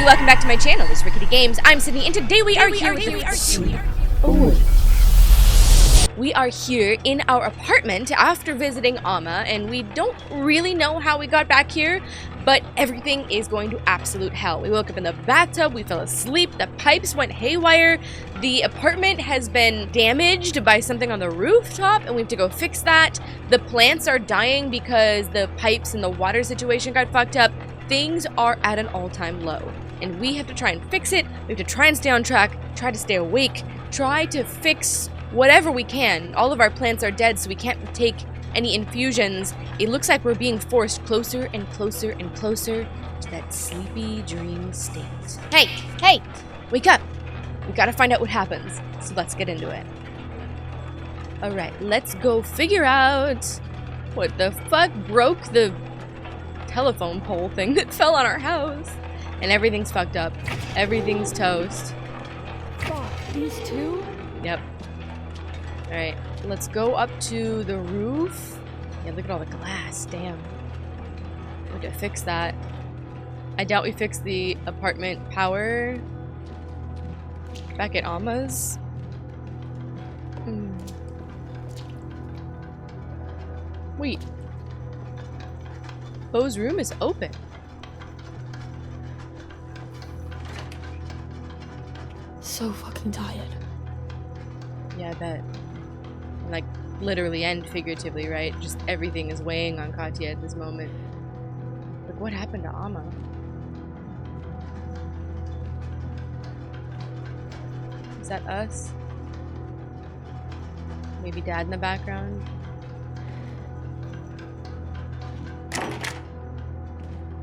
welcome back to my channel. This is RicketyGames. I'm Sydney, and today we are here in our apartment after visiting Amma, and we don't really know how we got back here, but everything is going to absolute hell. We woke up in the bathtub, we fell asleep, the pipes went haywire, the apartment has been damaged by something on the rooftop, and we have to go fix that. The plants are dying because the pipes and the water situation got fucked up. Things are at an all-time low, and we have to try and fix it. We have to try and stay on track, try to stay awake, try to fix whatever we can. All of our plants are dead, so we can't take any infusions. It looks like we're being forced closer and closer and closer to that sleepy dream state. Hey, wake up. We gotta find out what happens, so let's get into it. Alright, let's go figure out what the fuck broke the telephone pole thing that fell on our house. And everything's fucked up. Everything's toast. Fuck, these two? Yep. Alright, let's go up to the roof. Yeah, look at all the glass, damn. We have to fix that. I doubt we fixed the apartment power back at Amma's. Wait. Bo's room is open. So fucking tired. Yeah, I bet. Like, literally and figuratively, right? Just everything is weighing on Katya at this moment. Like, what happened to Amma? Is that us? Maybe Dad in the background?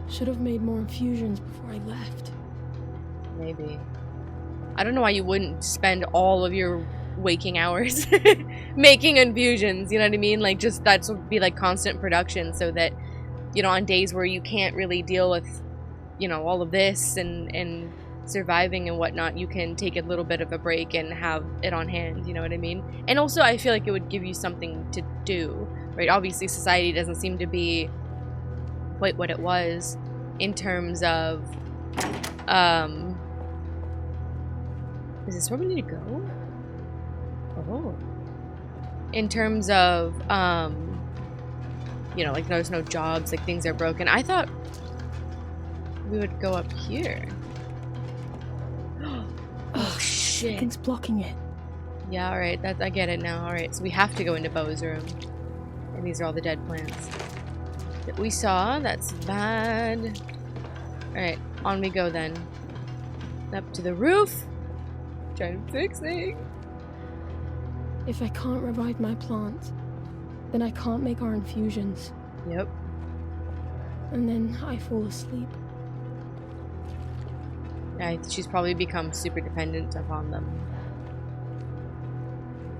Should have made more infusions before I left. Maybe. I don't know why you wouldn't spend all of your waking hours making infusions, you know what I mean? Like, just that would be like constant production, so that, you know, on days where you can't really deal with, you know, all of this and surviving and whatnot, you can take a little bit of a break and have it on hand, you know what I mean? And also, I feel like it would give you something to do, right? Obviously, society doesn't seem to be quite what it was in terms of, is this where we need to go? Oh. In terms of, you know, like there's no jobs, like things are broken. I thought we would go up here. Oh, shit. Something's blocking it. Yeah, alright, I get it now. Alright, so we have to go into Bo's room. And these are all the dead plants that we saw. That's bad. Alright, on we go then. Up to the roof. Trying to fix things. If I can't revive my plant, then I can't make our infusions. Yep. And then I fall asleep. Yeah, she's probably become super dependent upon them.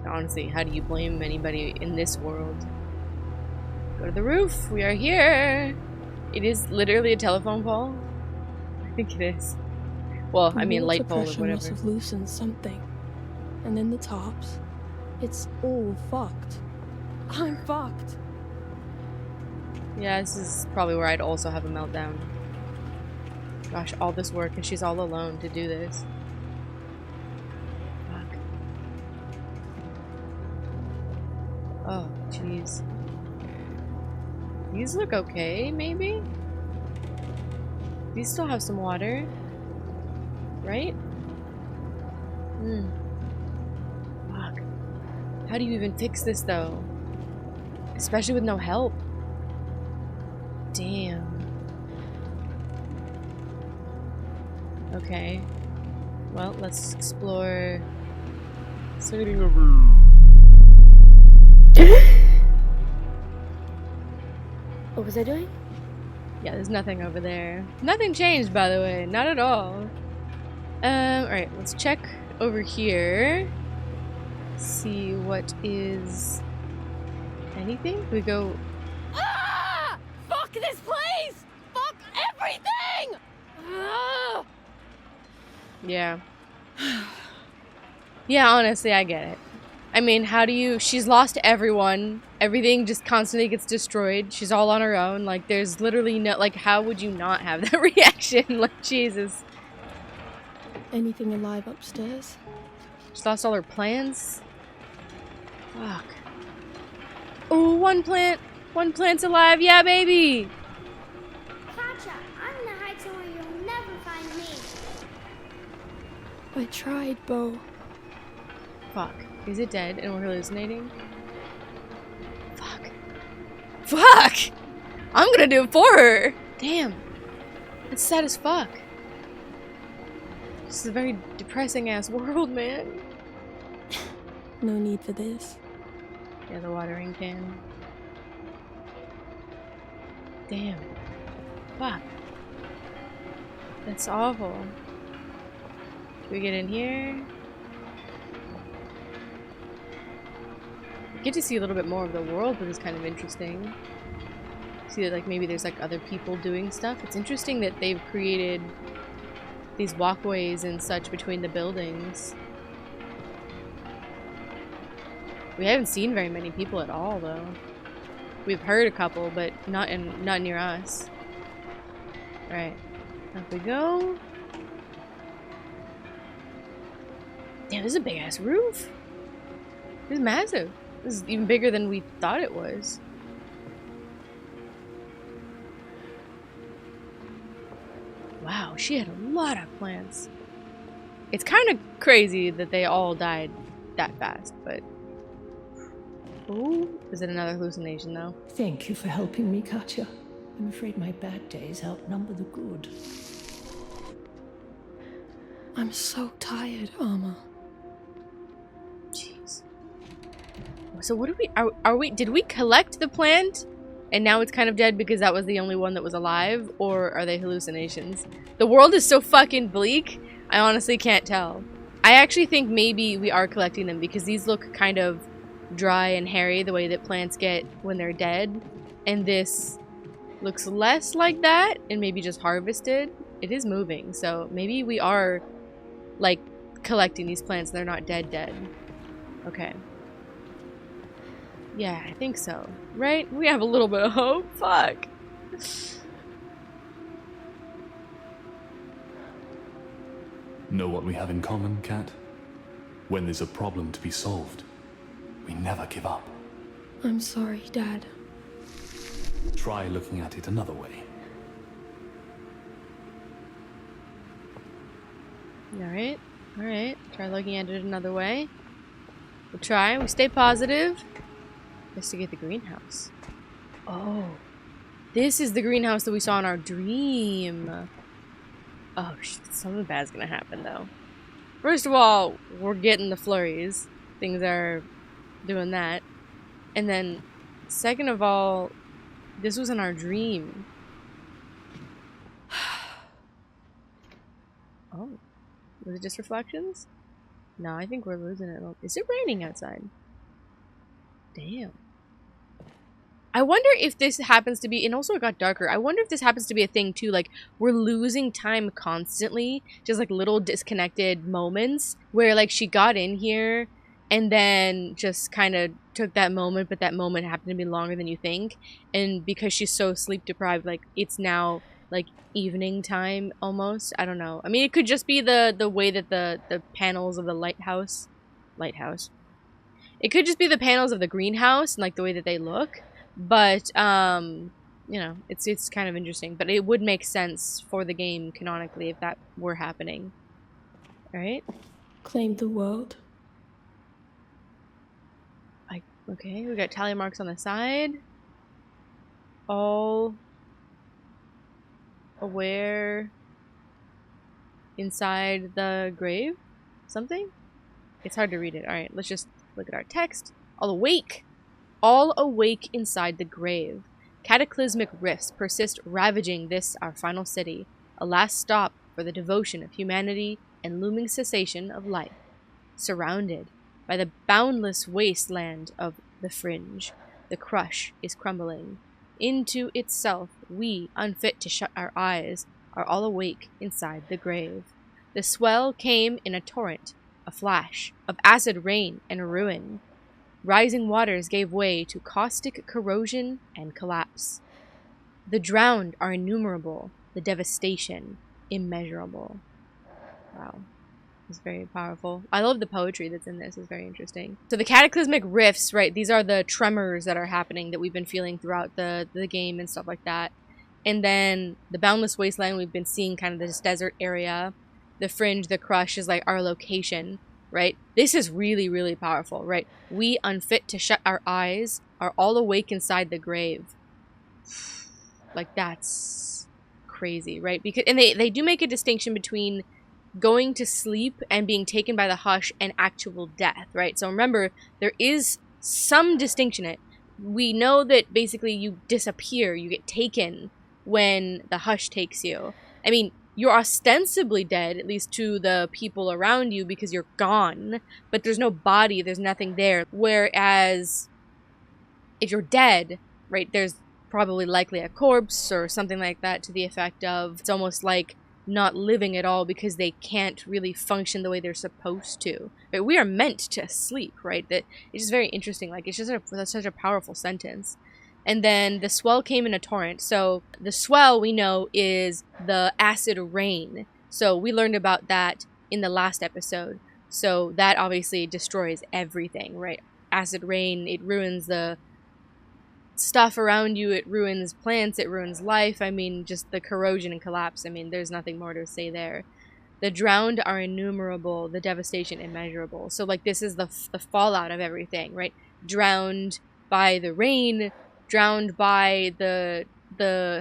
Honestly, how do you blame anybody in this world? Go to the roof. We are here. It is literally a telephone pole. I think it is. Well, I mean, light pole or whatever. Must have loosened something. And then the tops. It's all fucked. I'm fucked. Yeah, this is probably where I'd also have a meltdown. Gosh, all this work and she's all alone to do this. Fuck. Oh, jeez. These look okay, maybe? These still have some water. Right? Fuck. How do you even fix this, though? Especially with no help. Damn. Okay. Well, let's explore. Starting over. What was I doing? Yeah, there's nothing over there. Nothing changed, by the way. Not at all. Alright, let's check over here. See what is anything? We go. Ah! Fuck this place! Fuck everything! Ah! Yeah. Yeah, honestly, I get it. I mean, how do you... She's lost everyone. Everything just constantly gets destroyed. She's all on her own. Like, there's literally no... Like, how would you not have that reaction? Like, Jesus. anything alive upstairs? She lost all her plants. Fuck. Oh, one plant. One plant's alive. Yeah, baby. Katja, I'm gonna hide somewhere you'll never find me. I tried, Bo. Fuck. Is it dead and we're hallucinating? Fuck. Fuck! I'm gonna do it for her! Damn. That's sad as fuck. This is a very depressing ass world, man. No need for this. Yeah, the watering can. Damn. Fuck. That's awful. Can we get in here? Get to see a little bit more of the world, which is kind of interesting. See that, like, maybe there's like other people doing stuff. It's interesting that they've created these walkways and such between the buildings. We haven't seen very many people at all, though. We've heard a couple, but not near us. All right, up we go. Damn, this is a big ass roof. This is massive. This is even bigger than we thought it was. Wow, she had a lot of plants. It's kind of crazy that they all died that fast, but... Ooh, is it another hallucination, though? Thank you for helping me, Katja. I'm afraid my bad days outnumber the good. I'm so tired, Alma. Jeez. So what do we... Are we... Did we collect the plant? And now it's kind of dead because that was the only one that was alive? Or are they hallucinations? The world is so fucking bleak, I honestly can't tell. I actually think maybe we are collecting them because these look kind of dry and hairy the way that plants get when they're dead. And this looks less like that and maybe just harvested. It is moving, so maybe we are, like, collecting these plants and they're not dead. Okay. Yeah, I think so. Right? We have a little bit of hope. Fuck. Know what we have in common, Kat? When there's a problem to be solved, we never give up. I'm sorry, Dad. Try looking at it another way. Alright. Alright. Try looking at it another way. We'll try. We stay positive. Investigate the greenhouse. Oh. This is the greenhouse that we saw in our dream. Oh, shit. Something bad's gonna happen, though. First of all, we're getting the flurries. Things are doing that. And then, second of all, this was in our dream. Oh. Was it just reflections? No, I think we're losing it. Is it raining outside? Damn. I wonder if this happens to be, and also it got darker, I wonder if this happens to be a thing too, like, we're losing time constantly, just like little disconnected moments, where like she got in here, and then just kind of took that moment, but that moment happened to be longer than you think, and because she's so sleep deprived, like, it's now, like, evening time, almost, I don't know. I mean, it could just be the way that the panels of the lighthouse, it could just be the panels of the greenhouse, and like the way that they look. But, you know, it's kind of interesting. But it would make sense for the game, canonically, if that were happening. Alright? Claim the world. Okay, we got tally marks on the side. All aware inside the grave? Something? It's hard to read it. Alright, let's just look at our text. All awake! All awake inside the grave. Cataclysmic rifts persist, ravaging this, our final city, a last stop for the devotion of humanity and looming cessation of life. Surrounded by the boundless wasteland of the fringe, the crush is crumbling. Into itself, we, unfit to shut our eyes, are all awake inside the grave. The swell came in a torrent, a flash, of acid rain and ruin. Rising waters gave way to caustic corrosion and collapse. The drowned are innumerable, the devastation immeasurable. Wow. It's very powerful. I love the poetry that's in this. It's very interesting. So the cataclysmic rifts, right? These are the tremors that are happening that we've been feeling throughout the game and stuff like that. And then the boundless wasteland, we've been seeing kind of this desert area. The fringe, the crush is like our location, right? This is really, really powerful, right? We unfit to shut our eyes are all awake inside the grave. Like, that's crazy, right? Because and they do make a distinction between going to sleep and being taken by the hush and actual death, right? So remember, there is some distinction in it. We know that basically you disappear, you get taken when the hush takes you. I mean, you're ostensibly dead, at least to the people around you, because you're gone, but there's no body, there's nothing there. Whereas if you're dead, right, there's probably likely a corpse or something like that, to the effect of it's almost like not living at all because they can't really function the way they're supposed to. But we are meant to sleep, right? That it's just very interesting. Like, it's just that's such a powerful sentence. And then the swell came in a torrent. So the swell, we know, is the acid rain. So we learned about that in the last episode. So that obviously destroys everything, right? Acid rain, it ruins the stuff around you, it ruins plants, it ruins life. I mean, just the corrosion and collapse. I mean, there's nothing more to say there. The drowned are innumerable, the devastation immeasurable. So, like, this is the fallout of everything, right? Drowned by the rain, drowned by the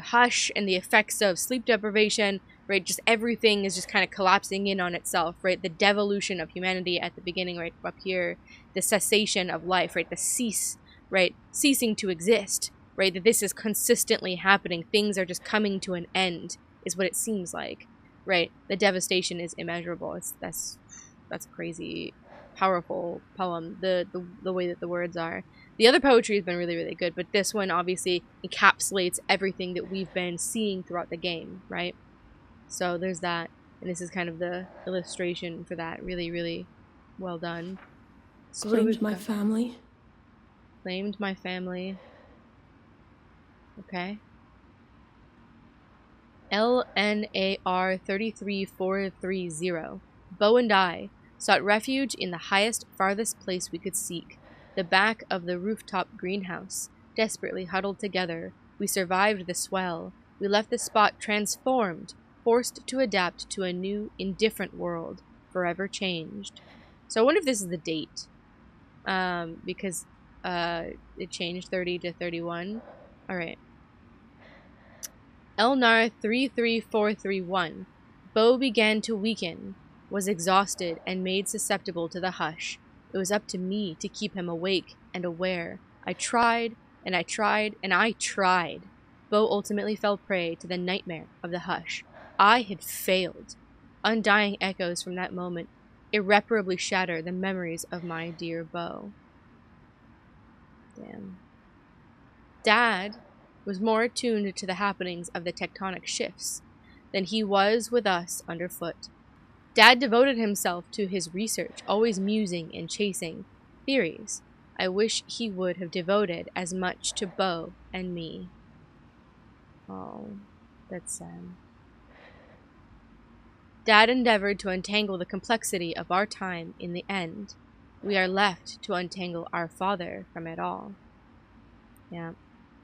hush and the effects of sleep deprivation, right? Just everything is just kind of collapsing in on itself, right? The devolution of humanity at the beginning, right up here, the cessation of life, right? The cease, right? Ceasing to exist, right? That this is consistently happening. Things are just coming to an end, is what it seems like, right? The devastation is immeasurable. That's a crazy, powerful poem. The way that the words are. The other poetry has been really, really good, but this one obviously encapsulates everything that we've been seeing throughout the game, right? So there's that, and this is kind of the illustration for that. Really, really well done. So Claimed my family. Claimed my family. Okay. LNAR 33430. Bo and I sought refuge in the highest, farthest place we could seek, the back of the rooftop greenhouse. Desperately huddled together, we survived the swell. We left the spot transformed, forced to adapt to a new, indifferent world, forever changed. So I wonder if this is the date. Because it changed 30 to 31. Alright. Elnar 33431. Bo began to weaken, was exhausted, and made susceptible to the hush. It was up to me to keep him awake and aware. I tried, and I tried, and I tried. Bo ultimately fell prey to the nightmare of the hush. I had failed. Undying echoes from that moment irreparably shatter the memories of my dear Bo. Damn. Dad was more attuned to the happenings of the tectonic shifts than he was with us underfoot. Dad devoted himself to his research, always musing and chasing theories. I wish he would have devoted as much to Bo and me. Oh, that's sad. Dad endeavored to untangle the complexity of our time. In the end, we are left to untangle our father from it all. Yeah,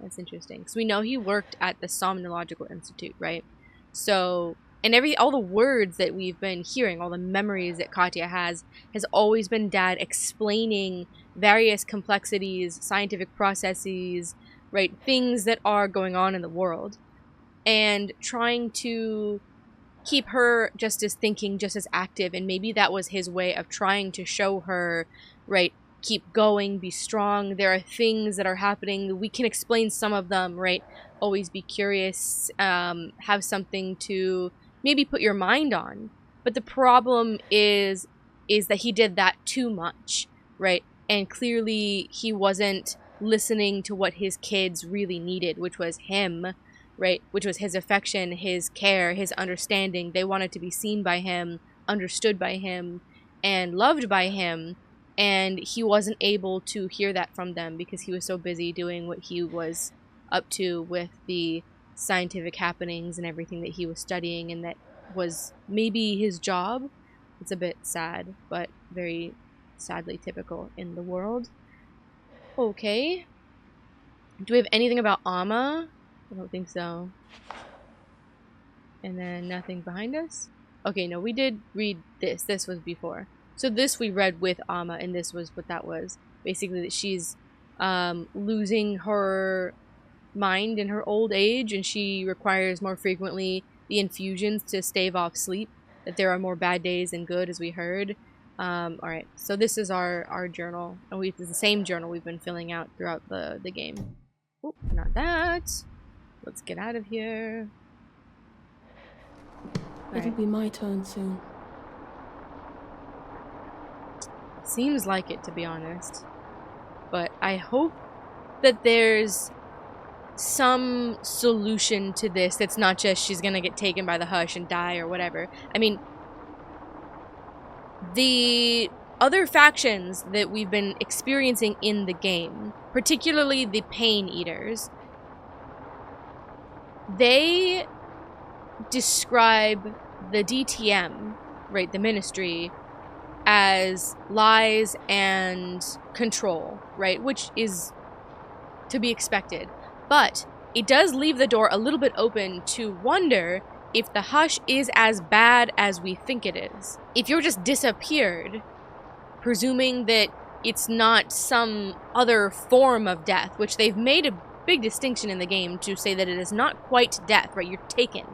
that's interesting. Because we know he worked at the Somnological Institute, right? So, and all the words that we've been hearing, all the memories that Katya has always been Dad explaining various complexities, scientific processes, right? Things that are going on in the world. And trying to keep her just as thinking, just as active, and maybe that was his way of trying to show her, right, keep going, be strong, there are things that are happening, we can explain some of them, right, always be curious, have something to maybe put your mind on. But the problem is that he did that too much, right, and clearly he wasn't listening to what his kids really needed, which was him, right, which was his affection, his care, his understanding. They wanted to be seen by him, understood by him, and loved by him, and he wasn't able to hear that from them because he was so busy doing what he was up to with the scientific happenings and everything that he was studying, and that was maybe his job, It's a bit sad, but very sadly typical in the world. Okay. Do we have anything about Amma? I don't think so. And then nothing behind us? Okay, no, we did read this. This was before. So this we read with Amma, and this was what that was. Basically that she's losing her mind in her old age, and she requires more frequently the infusions to stave off sleep. That there are more bad days than good, as we heard. Alright, so this is our journal. And it's the same journal we've been filling out throughout the game. Oh, not that. Let's get out of here. It'll be my turn soon. Seems like it, to be honest. But I hope that there's some solution to this that's not just she's gonna get taken by the hush and die or whatever. I mean, the other factions that we've been experiencing in the game, particularly the Pain Eaters, they describe the DTM, right, the Ministry, as lies and control, right, which is to be expected. But it does leave the door a little bit open to wonder if the hush is as bad as we think it is. If you're just disappeared, presuming that it's not some other form of death, which they've made a big distinction in the game to say that it is not quite death, right? You're taken,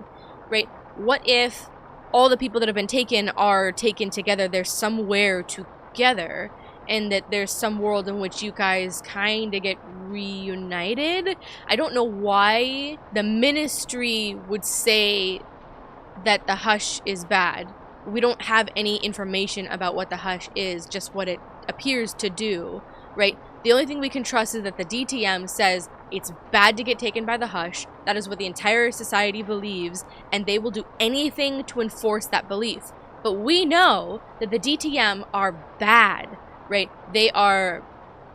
right? What if all the people that have been taken are taken together? They're somewhere together, and that there's some world in which you guys kind of get reunited. I don't know why the Ministry would say that the hush is bad. We don't have any information about what the hush is, just what it appears to do, right? The only thing we can trust is that the DTM says it's bad to get taken by the hush. That is what the entire society believes, and they will do anything to enforce that belief. But we know that the DTM are bad, right? They are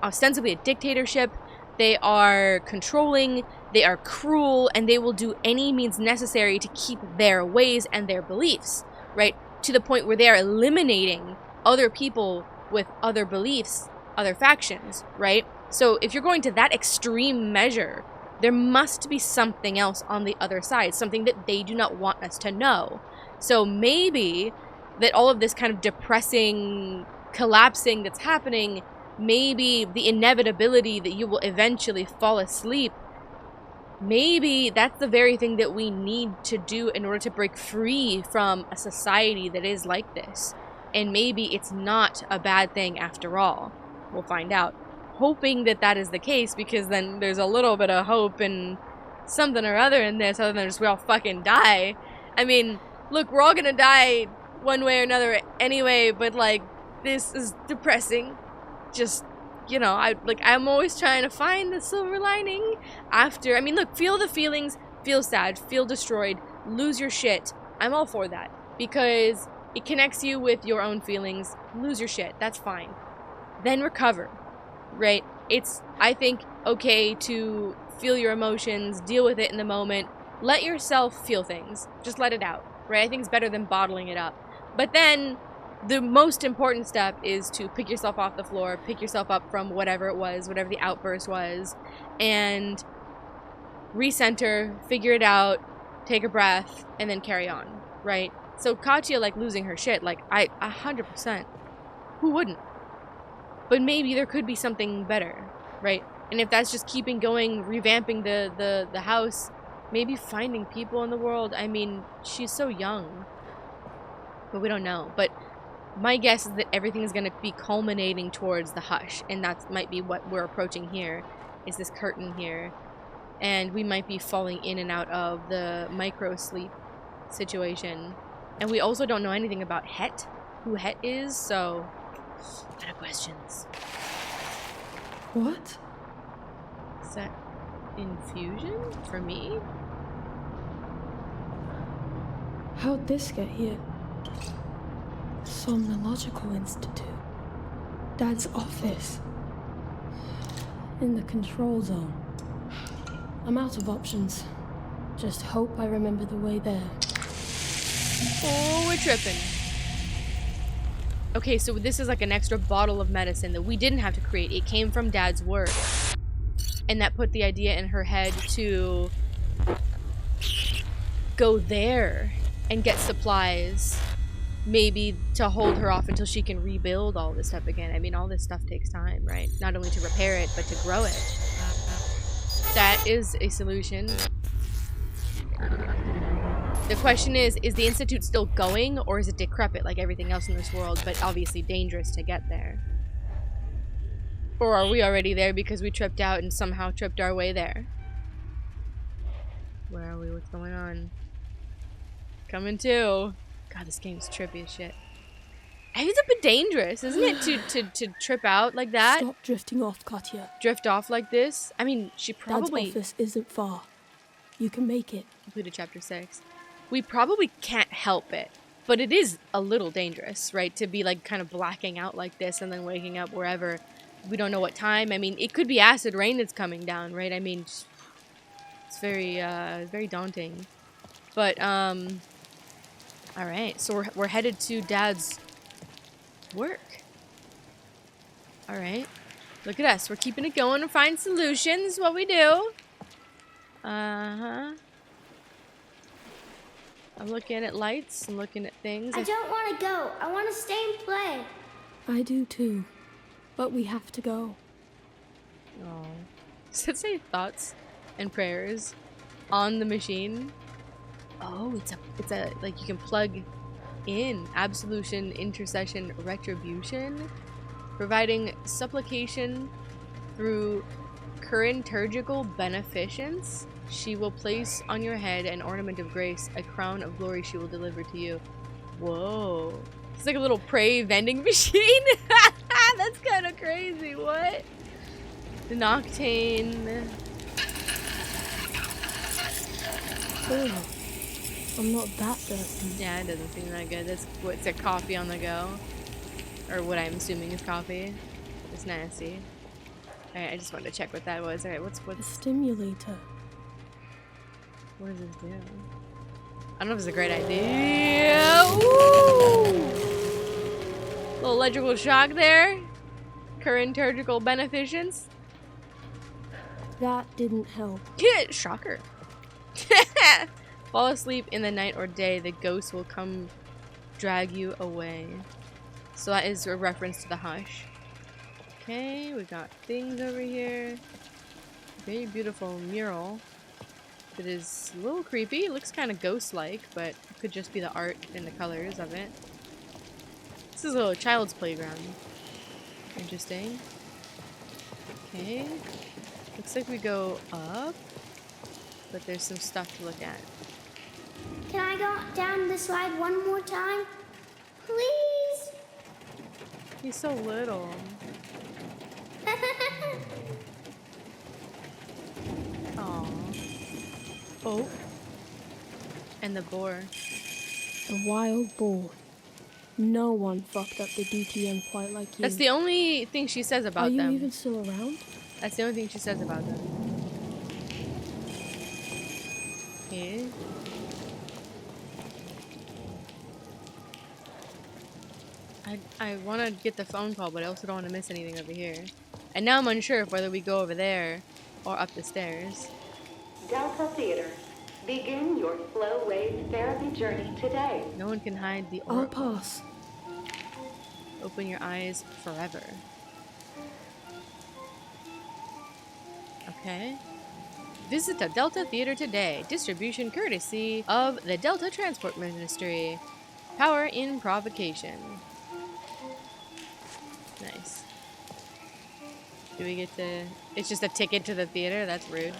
ostensibly a dictatorship. They are controlling, they are cruel, and they will do any means necessary to keep their ways and their beliefs, right? To the point where they are eliminating other people with other beliefs, other factions, right? So if you're going to that extreme measure, there must be something else on the other side, something that they do not want us to know. So maybe that all of this kind of depressing collapsing that's happening, maybe the inevitability that you will eventually fall asleep, maybe that's the very thing that we need to do in order to break free from a society that is like this. And maybe it's not a bad thing after all. We'll find out. Hoping that that is the case, because then there's a little bit of hope and something or other in this, other than just we all fucking die. I mean, look, we're all gonna die one way or another anyway, but like, this is depressing. Just, you know, I'm always trying to find the silver lining after. I mean, look, feel the feelings, feel sad, feel destroyed, lose your shit. I'm all for that, because it connects you with your own feelings. Lose your shit, that's fine. Then recover, right? It's, I think, okay to feel your emotions, deal with it in the moment, let yourself feel things, just let it out, right? I think it's better than bottling it up. But then the most important step is to pick yourself off the floor, pick yourself up from whatever it was, whatever the outburst was, and recenter, figure it out, take a breath, and then carry on, right? So Katya, like, losing her shit, like, 100%. Who wouldn't? But maybe there could be something better, right? And if that's just keeping going, revamping the house, maybe finding people in the world. I mean, she's so young, but we don't know. But my guess is that everything is going to be culminating towards the hush, and that might be what we're approaching here, is this curtain here. And we might be falling in and out of the micro-sleep situation. And we also don't know anything about Het, who Het is, so a lot of questions. What? Is that infusion for me? How'd this get here? Somnological Institute. Dad's office. In the control zone. I'm out of options. Just hope I remember the way there. Oh, we're tripping. Okay, so this is like an extra bottle of medicine that we didn't have to create. It came from Dad's work. And that put the idea in her head to go there and get supplies. Maybe to hold her off until she can rebuild all this stuff again. I mean, all this stuff takes time, right? Not only to repair it, but to grow it. That is a solution. The question is the Institute still going, or is it decrepit like everything else in this world, but obviously dangerous to get there? Or are we already there because we tripped out and somehow tripped our way there? Where are we? What's going on? Coming to. God, this game's trippy as shit. It's a bit dangerous, isn't it, to trip out like that? Stop drifting off, Katya. Drift off like this? I mean, she probably... Dad's office isn't far. You can make it. Completed chapter 6. We probably can't help it, but it is a little dangerous, right? To be like kind of blacking out like this and then waking up wherever. We don't know what time. I mean, it could be acid rain that's coming down, right? I mean, it's very daunting. But, alright, so we're headed to Dad's work. Alright. Look at us. We're keeping it going to find solutions. What we do. Uh-huh. I'm looking at lights. I'm looking at things. I don't want to go. I want to stay and play. I do too. But we have to go. Oh. Does it say thoughts and prayers on the machine? Oh, it's a like you can plug in absolution, intercession, retribution, providing supplication through curriturgical beneficence. She will place on your head an ornament of grace, a crown of glory she will deliver to you. Whoa. It's like a little pray vending machine. That's kind of crazy. What? The Noctane. Oh, I'm not that thirsty. Yeah, it doesn't seem that good. That's what's a coffee on the go. Or what I'm assuming is coffee. It's nasty. Alright, I just wanted to check what that was. Alright, what's A stimulator. what does this do? I don't know if it's a great idea. Woo! Little electrical shock there. Curriturgical beneficence. That didn't help. Shocker. Fall asleep in the night or day, the ghost will come drag you away. So that is a reference to the Hush. Okay, we got things over here. Very beautiful mural. It is a little creepy. It looks kind of ghost-like, but it could just be the art and the colors of it. This is a little child's playground. Interesting. Okay. Looks like we go up, but there's some stuff to look at. Can I go down the slide one more time? Please? He's so little. Aww. Oh. And the boar. A wild boar. No one fucked up the DTM quite like you. That's the only thing she says about Are you them. even still around? That's the only thing she says about them. Okay. I want to get the phone call, but I also don't want to miss anything over here. And now I'm unsure of whether we go over there or up the stairs. Delta Theater, begin your slow wave therapy journey today. No one can hide the I'll oracle. pass. Open your eyes forever. Okay. Visit the Delta Theater today. Distribution courtesy of the Delta Transport Ministry. Power in provocation. Nice. Do we get to... It's just a ticket to the theater? That's rude.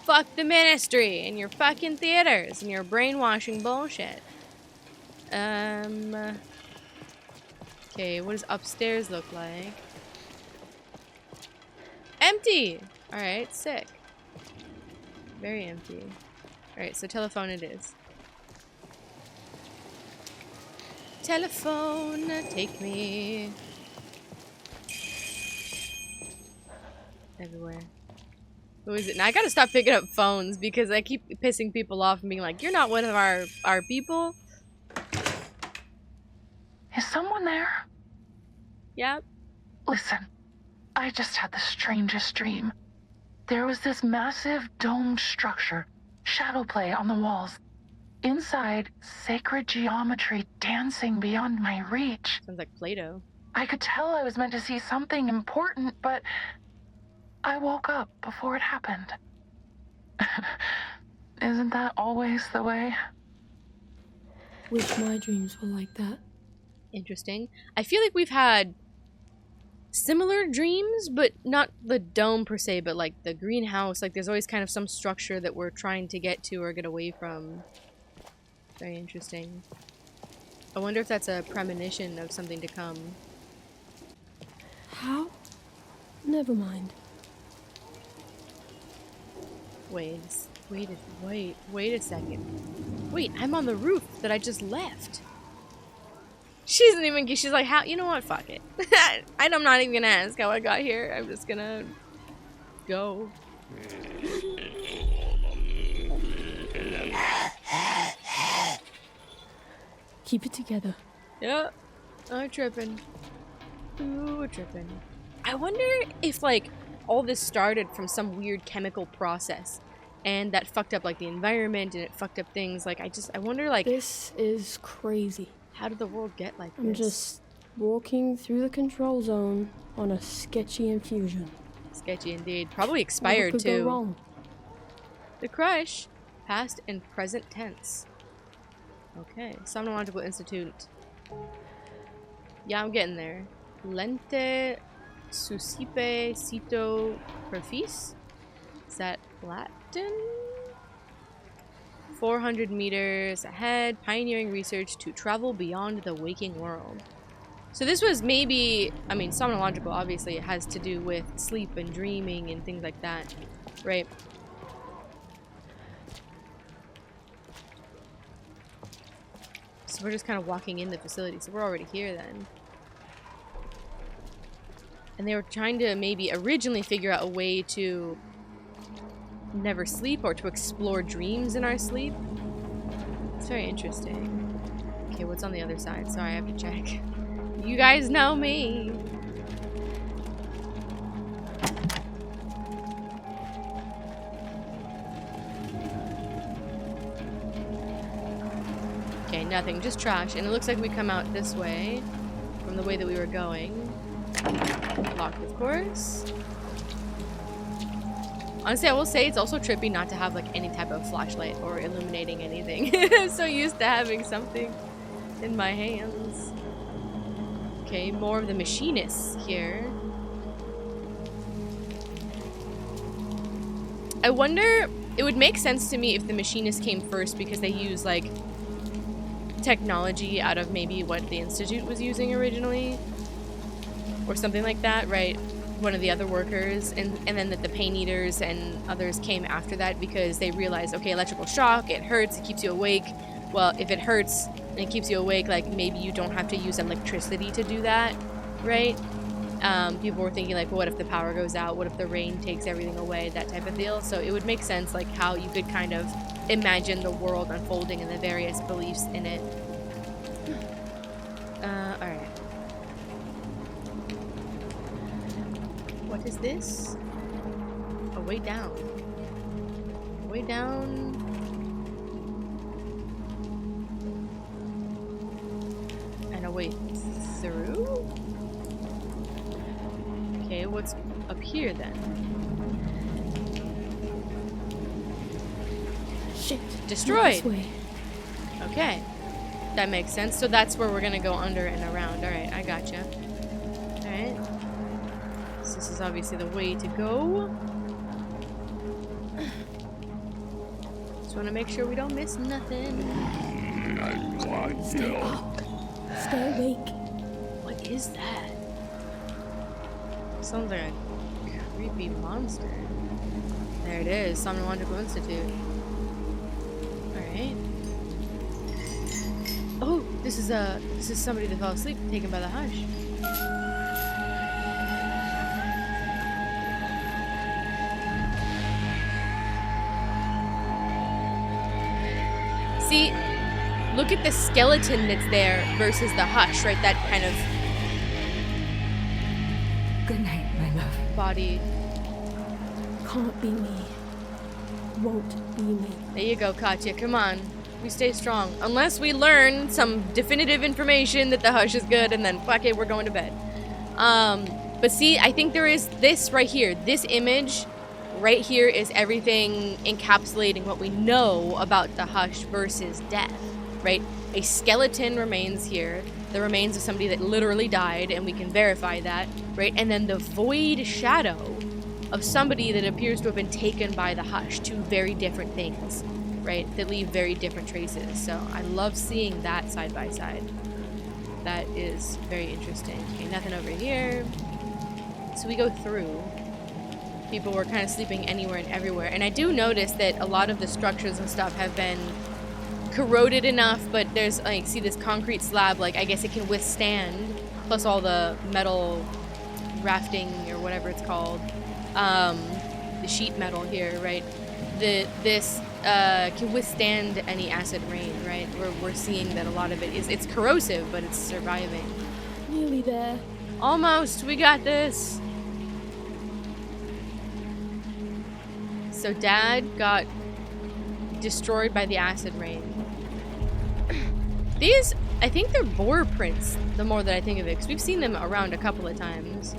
Fuck the ministry and your fucking theaters and your brainwashing bullshit. Okay, what does upstairs look like? Empty! Alright, sick. Very empty. Alright, so telephone it is. Telephone, take me. Everywhere. Who is it? Now I gotta stop picking up phones because I keep pissing people off and being like, you're not one of our people. Is someone there? Yep. Listen, I just had the strangest dream. There was this massive domed structure, shadow play on the walls. Inside, sacred geometry dancing beyond my reach. Sounds like Play-Doh. I could tell I was meant to see something important, but I woke up before it happened. Isn't that always the way? Wish my dreams were like that. Interesting. I feel like we've had similar dreams, but not the dome per se, but like the greenhouse. Like there's always kind of some structure that we're trying to get to or get away from. Very interesting. I wonder if that's a premonition of something to come. How? Never mind. Wait a second. Wait, I'm on the roof that I just left. She doesn't even, she's like, how, you know what, fuck it. I'm not even gonna ask how I got here. I'm just gonna go. Keep it together. Yeah, I'm tripping. Ooh, we're tripping. I wonder if, like, all this started from some weird chemical process and that fucked up, like, the environment and it fucked up things. Like, I wonder, like... This is crazy. How did the world get like this? I'm just walking through the control zone on a sketchy infusion. Sketchy indeed. Probably expired, what could too. Go wrong? The crush. Past and present tense. Okay. Somnological Institute. Yeah, I'm getting there. Lente susipe cito perfis? Is that Latin? 400 meters ahead. Pioneering research to travel beyond the waking world. So this was maybe... I mean, somnological, obviously, it has to do with sleep and dreaming and things like that. Right? So we're just kind of walking in the facility. So we're already here then. And they were trying to maybe originally figure out a way to never sleep or to explore dreams in our sleep. It's very interesting. Okay, what's on the other side? Sorry, I have to check. You guys know me. Okay, nothing. Just trash. And it looks like we come out this way from the way that we were going. Locked, of course. Honestly, I will say it's also trippy not to have like any type of flashlight or illuminating anything. I'm so used to having something in my hands. Okay, more of the machinists here. I wonder, it would make sense to me if the machinists came first because they use like technology out of maybe what the Institute was using originally. Or something like that, right? One of the other workers, and then that the pain eaters and others came after that because they realized, okay, electrical shock, it hurts, it keeps you awake. Well, if it hurts and it keeps you awake, like maybe you don't have to use electricity to do that, right? People were thinking like, well, what if the power goes out? What if the rain takes everything away? That type of deal. So it would make sense like how you could kind of imagine the world unfolding and the various beliefs in it. Alright. What is this? A way down. Way down. And a way through? Okay, what's up here then? Shit. Destroyed. This way. Okay. That makes sense. So that's where we're gonna go under and around. Alright, I gotcha. Alright. So this is obviously the way to go. Just wanna make sure we don't miss nothing. Stay up. Stay awake. What is that? Sounds like a creepy monster. There it is, Somnological Institute. Alright. Oh, this is somebody that fell asleep, taken by the hush. See, look at the skeleton that's there versus the hush, right? That kind of Good night, my love. body. Can't be me. Won't be me. There you go, Katya. Come on. We stay strong. Unless we learn some definitive information that the hush is good, and then fuck it, we're going to bed. But see, I think there is this right here. This image right here is everything encapsulating what we know about the hush versus death, right? A skeleton remains here. The remains of somebody that literally died, and we can verify that, right? And then the void shadow of somebody that appears to have been taken by the hush. Two very different things, right? That leave very different traces. So I love seeing that side by side. That is very interesting. Okay, nothing over here. So we go through. People were kind of sleeping anywhere and everywhere. And I do notice that a lot of the structures and stuff have been corroded enough, but there's, like, see this concrete slab, like, I guess it can withstand, plus all the metal rafting or whatever it's called. The sheet metal here, right? This can withstand any acid rain, right? We're seeing that a lot of it is, it's corrosive, but it's surviving. Nearly there. Almost, we got this. So Dad got destroyed by the acid rain. These, I think they're boar prints, the more that I think of it, because we've seen them around a couple of times.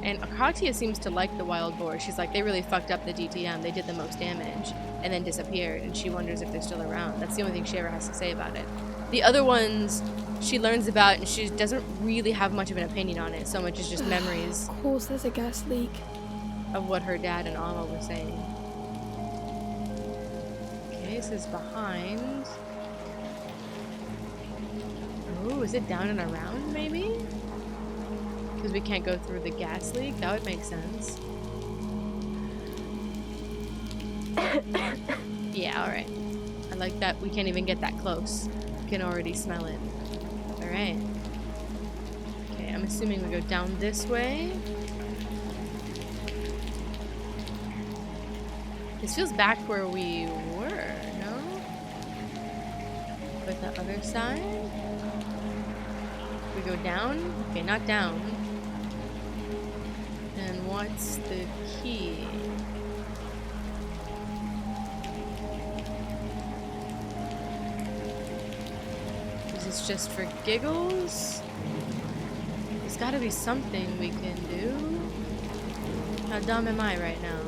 And Katya seems to like the wild boar. She's like, they really fucked up the DTM. They did the most damage and then disappeared, and she wonders if they're still around. That's the only thing she ever has to say about it. The other ones she learns about, and she doesn't really have much of an opinion on it. So much as just memories Of course, there's a gas leak. of what her dad and Alma were saying. Okay, this is behind. Oh, is it down and around, maybe? Because we can't go through the gas leak? That would make sense. Yeah, alright. I like that we can't even get that close. We can already smell it. Alright. Okay, I'm assuming we go down this way. This feels back where we were, no? But the other side? We go down? Okay, not down. And what's the key? Is this just for giggles? There's gotta be something we can do. How dumb am I right now?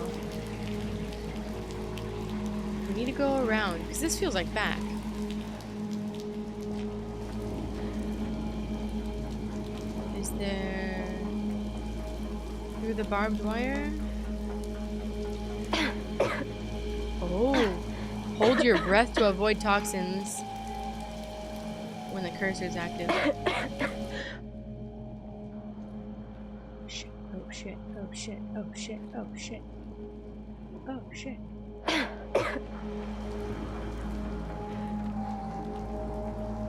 We need to go around, because this feels like back. Is there... through the barbed wire? Oh! Hold your breath to avoid toxins when the cursor's active. Shit, oh shit, oh shit, oh shit, oh shit. Oh shit.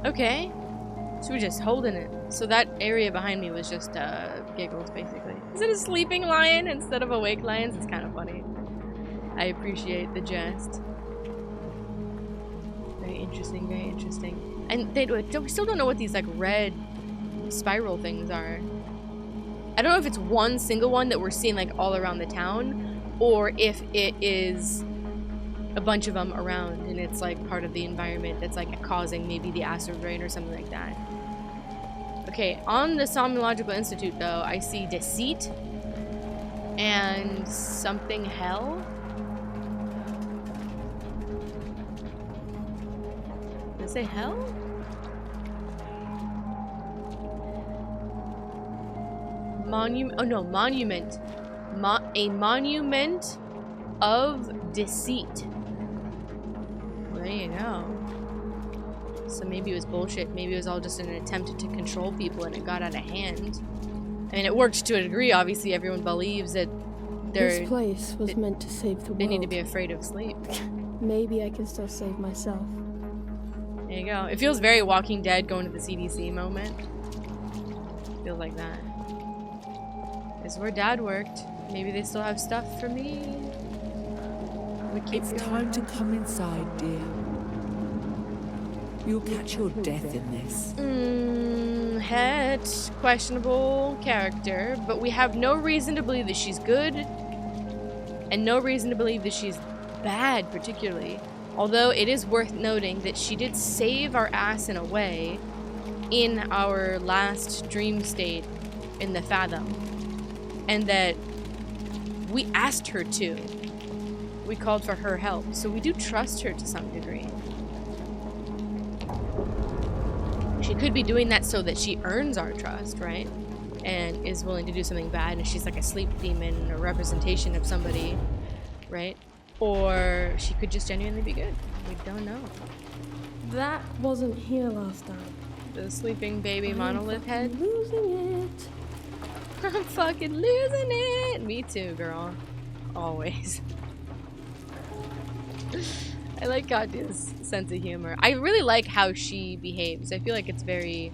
Okay. So we're just holding it. So that area behind me was just giggles, basically. Is it a sleeping lion instead of awake lions? It's kind of funny. I appreciate the jest. Very interesting, very interesting. And they still don't know what these like red spiral things are. I don't know if it's one single one that we're seeing like all around the town, or if it is a bunch of them around and it's like part of the environment that's like causing maybe the acid rain or something like that. Okay, on the Somnological Institute though, I see deceit and something hell. Does it say hell? Monument, oh no, monument. A monument of deceit. There you go. So maybe it was bullshit. Maybe it was all just an attempt to control people and it got out of hand. I mean, it worked to a degree. Obviously, everyone believes that This place was meant to save the world. they need to be afraid of sleep. Maybe I can still save myself. There you go. It feels very Walking Dead going to the CDC moment. Feels like that. This is where Dad worked. Maybe they still have stuff for me. We keep It's going time to on. come inside, dear. You'll catch your death in this. Het, questionable character, but we have no reason to believe that she's good, and no reason to believe that she's bad, particularly. Although it is worth noting that she did save our ass in a way in our last dream state in the Fathom, and that we asked her to. We called for her help, so we do trust her to some degree. She could be doing that so that she earns our trust, right? And is willing to do something bad, and she's like a sleep demon or representation of somebody, right? Or she could just genuinely be good. We don't know. That wasn't here last time. The sleeping baby monolith head. Losing it. I'm fucking losing it. Me too, girl. Always. I like Katya's sense of humor. I really like how she behaves. I feel like it's very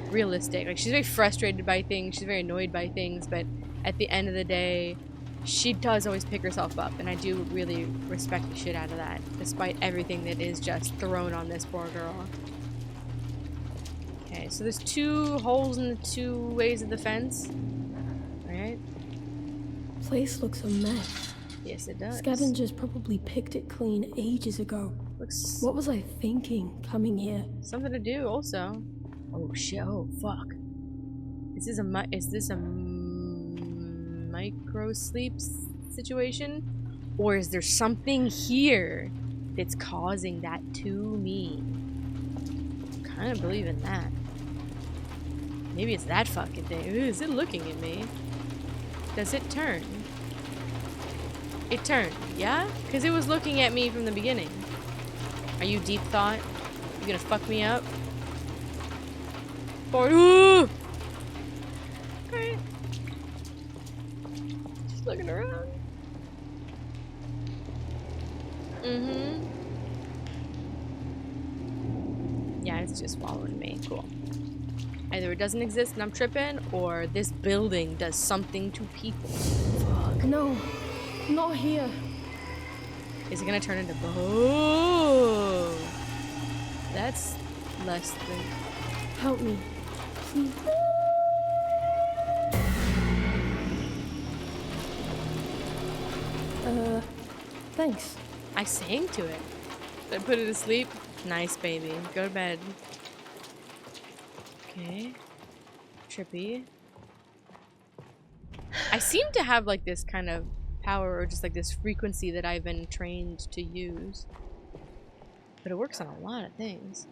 realistic. Like, she's very frustrated by things. She's very annoyed by things. But at the end of the day, she does always pick herself up. And I do really respect the shit out of that. Despite everything that is just thrown on this poor girl. Okay, so there's 2 holes in the 2 ways of the fence. Alright. Place looks a mess. Yes, it does. Scavengers probably picked it clean ages ago. Looks What was I thinking coming here? something to do also. Oh shit! Oh fuck! Is this a micro sleep situation, or is there something here that's causing that to me? Kind of believe in that. Maybe it's that fucking thing. Ooh, is it looking at me? Does it turn? It turned, yeah? Because it was looking at me from the beginning. Are you deep thought? You gonna fuck me up? Or ooh! Alright. Just looking around. Yeah, it's just following me. Cool. Either it doesn't exist and I'm tripping, or this building does something to people. Fuck. No, not here. Is it gonna turn into oh? That's less than. Help me, please. Thanks. I sang to it. Did I put it to sleep? Nice, baby. Go to bed. Okay. Trippy. I seem to have like this kind of power or just like this frequency that I've been trained to use. But it works on a lot of things.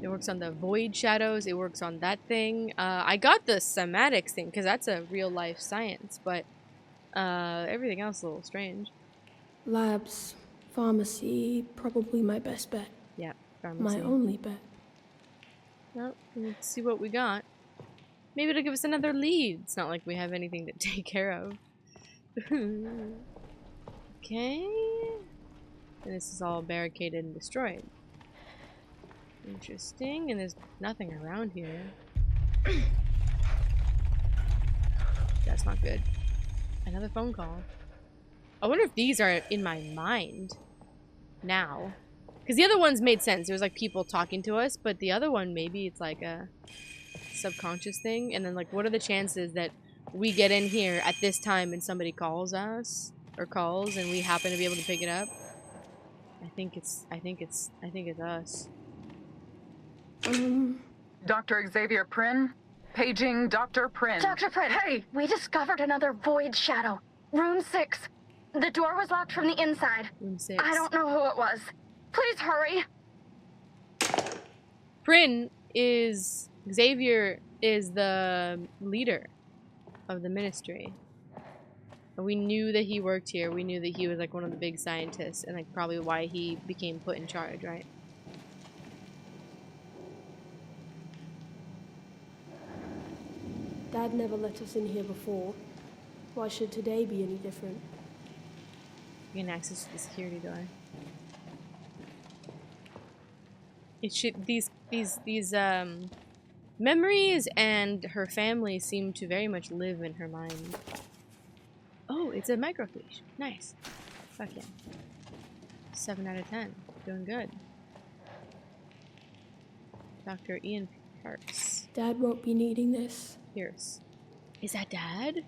It works on the void shadows. It works on that thing. I got the somatics thing because that's a real life science, but everything else is a little strange. Labs, pharmacy, probably my best bet. Yeah, pharmacy. My only bet. Well, let's see what we got. Maybe it'll give us another lead. It's not like we have anything to take care of. Okay. And this is all barricaded and destroyed. Interesting. And there's nothing around here. That's not good. Another phone call. I wonder if these are in my mind now. Because the other ones made sense. There was like people talking to us, but the other one, maybe it's like a subconscious thing. And then like, what are the chances that we get in here at this time and somebody calls us or calls and we happen to be able to pick it up? I think it's us. Dr. Xavier Prynne? Paging Dr. Prynne. Dr. Prynne! Hey! We discovered another void shadow. Room 6. The door was locked from the inside. Room 6. I don't know who it was. Please hurry. Prynne is... Xavier is the leader of the ministry. We knew that he worked here. We knew that he was like one of the big scientists and like probably why he became put in charge, right? Dad never let us in here before. Why should today be any different? You can access the security door. It should these memories and her family seem to very much live in her mind. Oh, it's a microfiche. Nice. Fuck yeah. 7 out of 10. Doing good. Dr. Ian Pierce. Dad won't be needing this. Pierce. Is that Dad?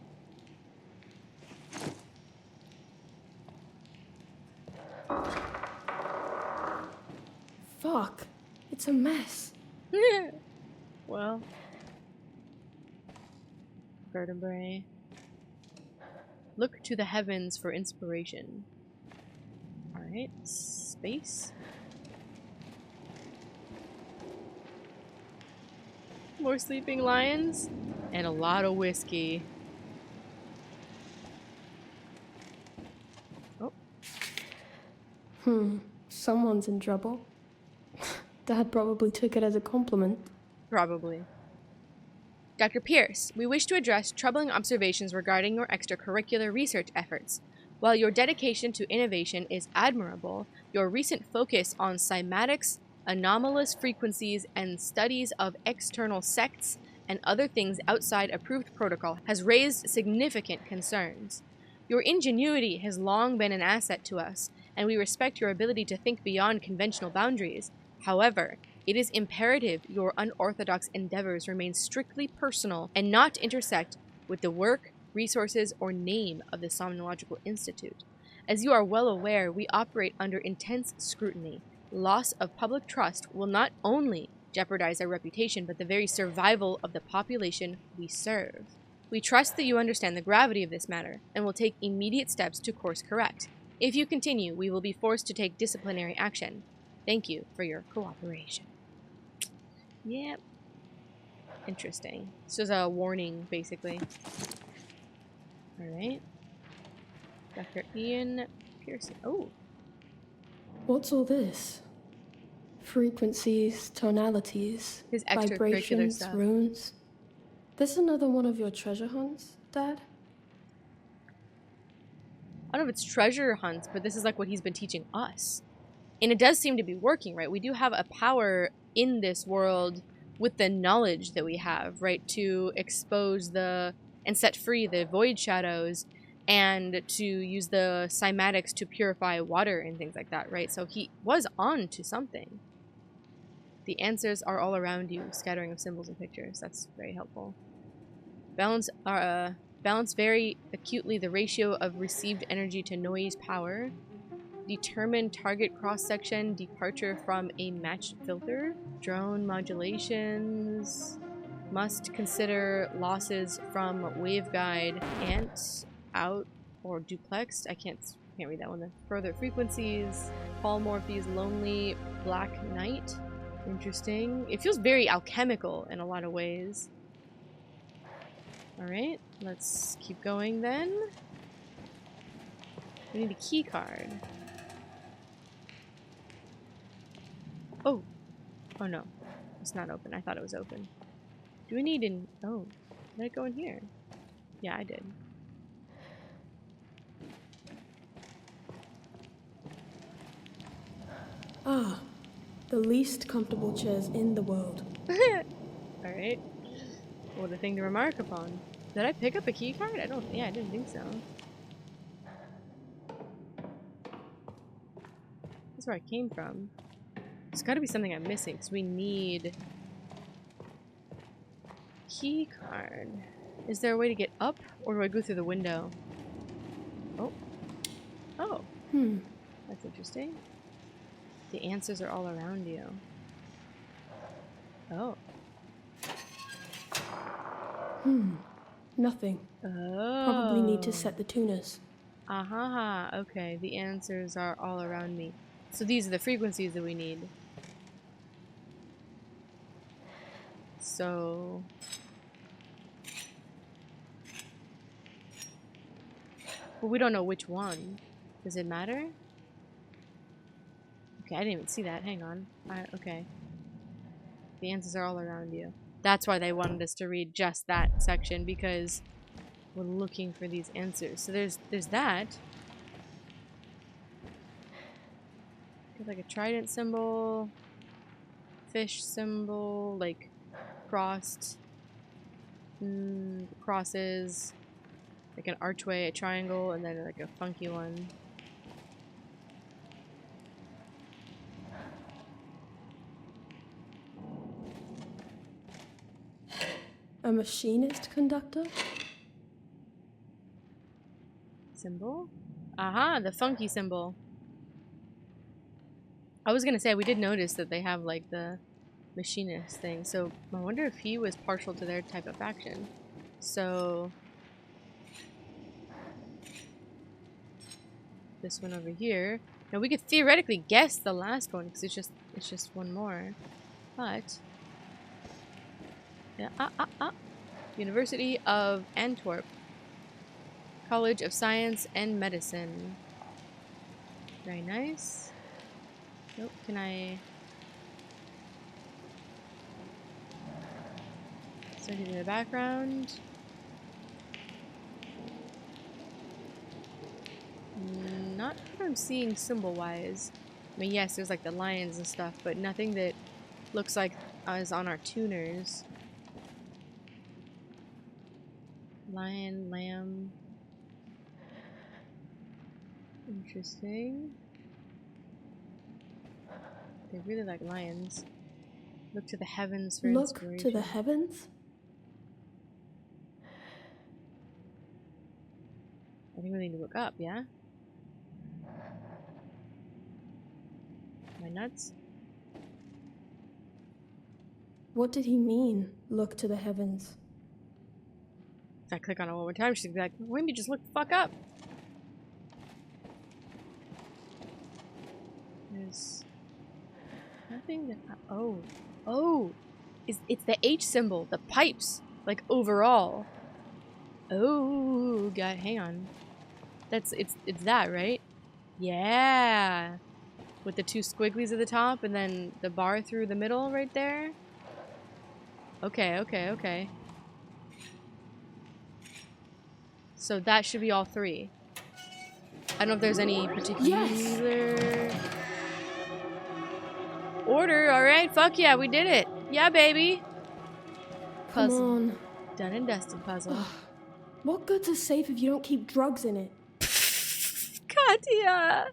Fuck. It's a mess. Well. Vertebrae. Look to the heavens for inspiration. Alright. Space. More sleeping lions. And a lot of whiskey. Oh. Someone's in trouble. Dad probably took it as a compliment. Probably. Dr. Pierce, we wish to address troubling observations regarding your extracurricular research efforts. While your dedication to innovation is admirable, your recent focus on cymatics, anomalous frequencies, and studies of external sects and other things outside approved protocol has raised significant concerns. Your ingenuity has long been an asset to us, and we respect your ability to think beyond conventional boundaries. However, it is imperative your unorthodox endeavors remain strictly personal and not intersect with the work, resources, or name of the Somnological Institute. As you are well aware, we operate under intense scrutiny. Loss of public trust will not only jeopardize our reputation, but the very survival of the population we serve. We trust that you understand the gravity of this matter and will take immediate steps to course correct. If you continue, we will be forced to take disciplinary action. Thank you for your cooperation. Yep. Interesting. This is a warning, basically. Alright. Dr. Ian Pearson. Oh. What's all this? Frequencies, tonalities, His extracurricular vibrations, stuff. runes. This another one of your treasure hunts, Dad? I don't know if it's treasure hunts, but this is like what he's been teaching us. And it does seem to be working, right? We do have a power in this world with the knowledge that we have, right? To expose the and set free the void shadows and to use the cymatics to purify water and things like that, right? So he was on to something. The answers are all around you, scattering of symbols and pictures. That's very helpful. Balance very acutely the ratio of received energy to noise power. Determine target cross-section, departure from a matched filter. Drone modulations. Must consider losses from waveguide, ant, out, or duplexed. I can't read that one. The further frequencies. Polymorphies, lonely, black night. Interesting. It feels very alchemical in a lot of ways. Alright, let's keep going then. We need a key card. Oh. Oh no. It's not open. I thought it was open. Do we need an... Oh. Did it go in here? Yeah, I did. Ah, the least comfortable chairs in the world. Alright. What a thing to remark upon. Did I pick up a key card? I didn't think so. That's where I came from. There's gotta be something I'm missing, because we need... Key card. Is there a way to get up, or do I go through the window? Oh. Oh. That's interesting. The answers are all around you. Oh. Nothing. Oh. Probably need to set the tuners. Aha, okay. The answers are all around me. So these are the frequencies that we need. So... But we don't know which one. Does it matter? Okay, I didn't even see that. Hang on. Okay. The answers are all around you. That's why they wanted us to read just that section, because we're looking for these answers. So there's that. There's like a trident symbol, fish symbol, like crossed crosses, like an archway, a triangle, and then like a funky one. A machinist conductor? Symbol? Aha, the funky symbol. I was gonna say, we did notice that they have, like, the machinist thing, so I wonder if he was partial to their type of faction. So... this one over here. Now, we could theoretically guess the last one, because it's just one more. But... yeah, University of Antwerp. College of Science and Medicine. Very nice. Nope, can I... study in the background? Not what I'm seeing symbol-wise. I mean, yes, there's like the lions and stuff, but nothing that looks like is on our tuners. Lion, lamb. Interesting. They really like lions. Look to the heavens for inspiration. Look to the heavens? I think we need to look up, yeah? Am I nuts? What did he mean, look to the heavens? If I click on it one more time, she's gonna be like, why don't you just look the fuck up? There's nothing that... oh! It's the H symbol, the pipes, like overall. Oh, God, hang on. It's that, right? Yeah! With the two squigglies at the top and then the bar through the middle right there. Okay. So that should be all three. I don't know if there's any particular order. Alright, fuck yeah, we did it. Yeah, baby. Puzzle. Come on. Done and dusted puzzle. What good's a safe if you don't keep drugs in it? Katya!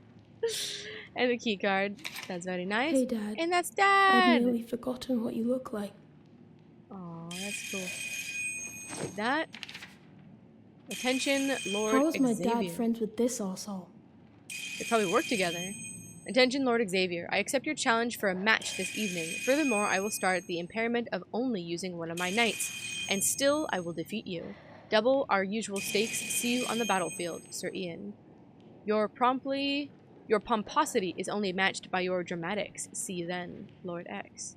And the key card. That's very nice. Hey, Dad. And that's Dad! I've nearly forgotten what you look like. Oh, that's cool. Like that. Attention, Lord How is my Xavier. dad friends with this arsehole? They probably work together. Attention, Lord Xavier. I accept your challenge for a match this evening. Furthermore, I will start the impairment of only using one of my knights. And still, I will defeat you. Double our usual stakes. See you on the battlefield, Sir Ian. Your pomposity is only matched by your dramatics. See you then, Lord X.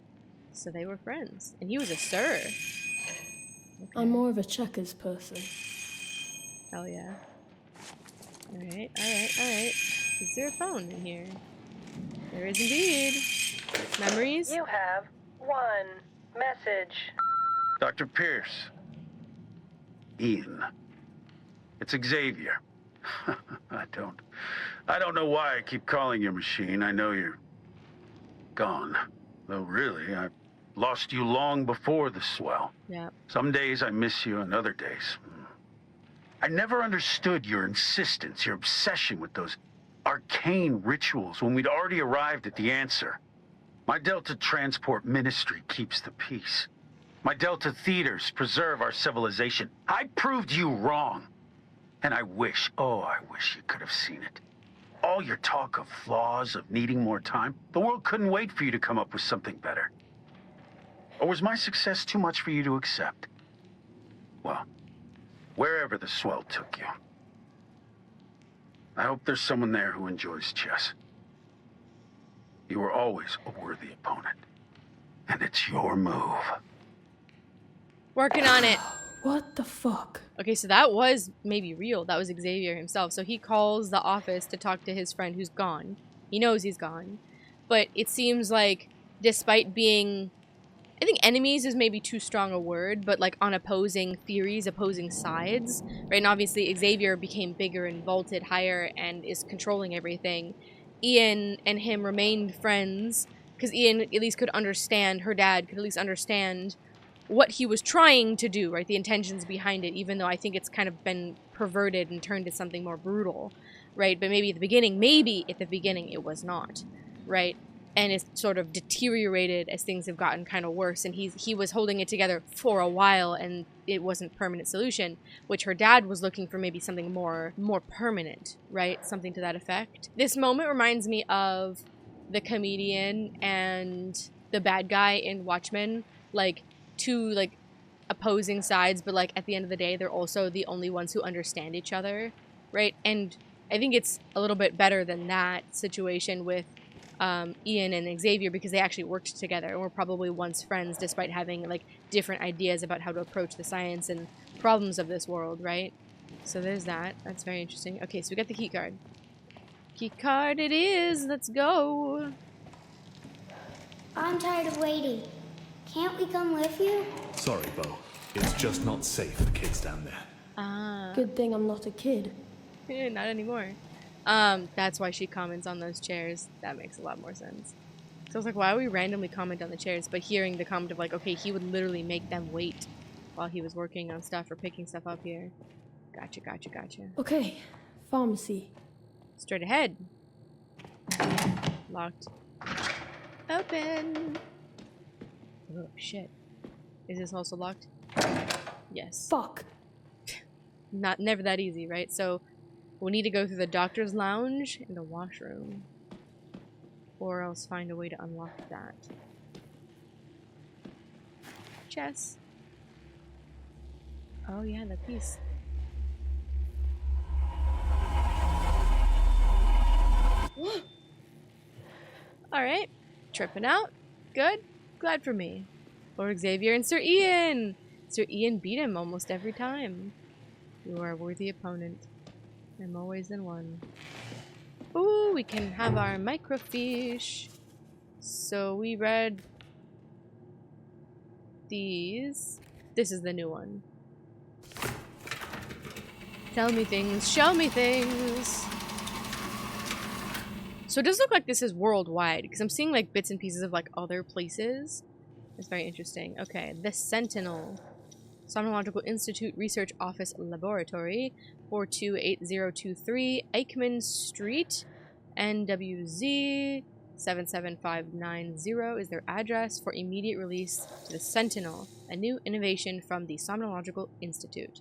So they were friends. And he was a sir. Okay. I'm more of a checkers person. Hell yeah. Alright. Is there a phone in here? There is indeed. Memories? You have one message. Dr. Pierce. Ian. It's Xavier. I don't know why I keep calling your machine. I know you're gone. Though really, I lost you long before the swell. Yeah. Some days I miss you and other days. I never understood your insistence, your obsession with those arcane rituals when we'd already arrived at the answer. My Delta Transport Ministry keeps the peace. My Delta Theaters preserve our civilization. I proved you wrong. And I wish you could have seen it. All your talk of flaws, of needing more time, the world couldn't wait for you to come up with something better. Or was my success too much for you to accept? Well, wherever the swell took you, I hope there's someone there who enjoys chess. You were always a worthy opponent. And it's your move. Working on it. What the fuck? Okay, so that was maybe real. That was Xavier himself. So he calls the office to talk to his friend who's gone. He knows he's gone. But it seems like, despite being... I think enemies is maybe too strong a word, but like on opposing theories, opposing sides, right? And obviously Xavier became bigger and vaulted higher and is controlling everything. Ian and him remained friends because Ian at least could understand, her dad could at least understand what he was trying to do, right? The intentions behind it, even though I think it's kind of been perverted and turned to something more brutal, right? But maybe at the beginning it was not, right? and it's sort of deteriorated as things have gotten kind of worse, and he was holding it together for a while, and it wasn't a permanent solution, which her dad was looking for maybe something more permanent, right? Something to that effect. This moment reminds me of the comedian and the bad guy in Watchmen, like two like opposing sides, but like at the end of the day, they're also the only ones who understand each other, right? And I think it's a little bit better than that situation with Ian and Xavier, because they actually worked together and were probably once friends despite having like different ideas about how to approach the science and problems of this world, right? So there's that. That's very interesting. Okay, so we got the key card. Key card it is. Let's go. I'm tired of waiting. Can't we come with you? Sorry, Bo. It's just not safe for kids down there. Ah. Good thing I'm not a kid. Not anymore. That's why she comments on those chairs. That makes a lot more sense. So I was like, why would we randomly comment on the chairs? But hearing the comment of like, okay, he would literally make them wait while he was working on stuff or picking stuff up here. Gotcha, gotcha, gotcha. Okay, pharmacy. Straight ahead. Locked. Open. Oh, shit. Is this also locked? Yes. Fuck. Never that easy, right? So we'll need to go through the doctor's lounge and the washroom. Or else find a way to unlock that. Chess. Oh yeah, that piece. Alright. Tripping out. Good. Glad for me. Lord Xavier and Sir Ian! Sir Ian beat him almost every time. You are a worthy opponent. I'm always in one. Ooh, we can have our microfiche. So we read these. This is the new one. Tell me things, show me things. So it does look like this is worldwide, because I'm seeing like bits and pieces of like other places. It's very interesting. Okay, the Sentinel. Somnological Institute Research Office Laboratory, 428023 Eichmann Street, NWZ 77590 is their address for immediate release to the Sentinel, a new innovation from the Somnological Institute.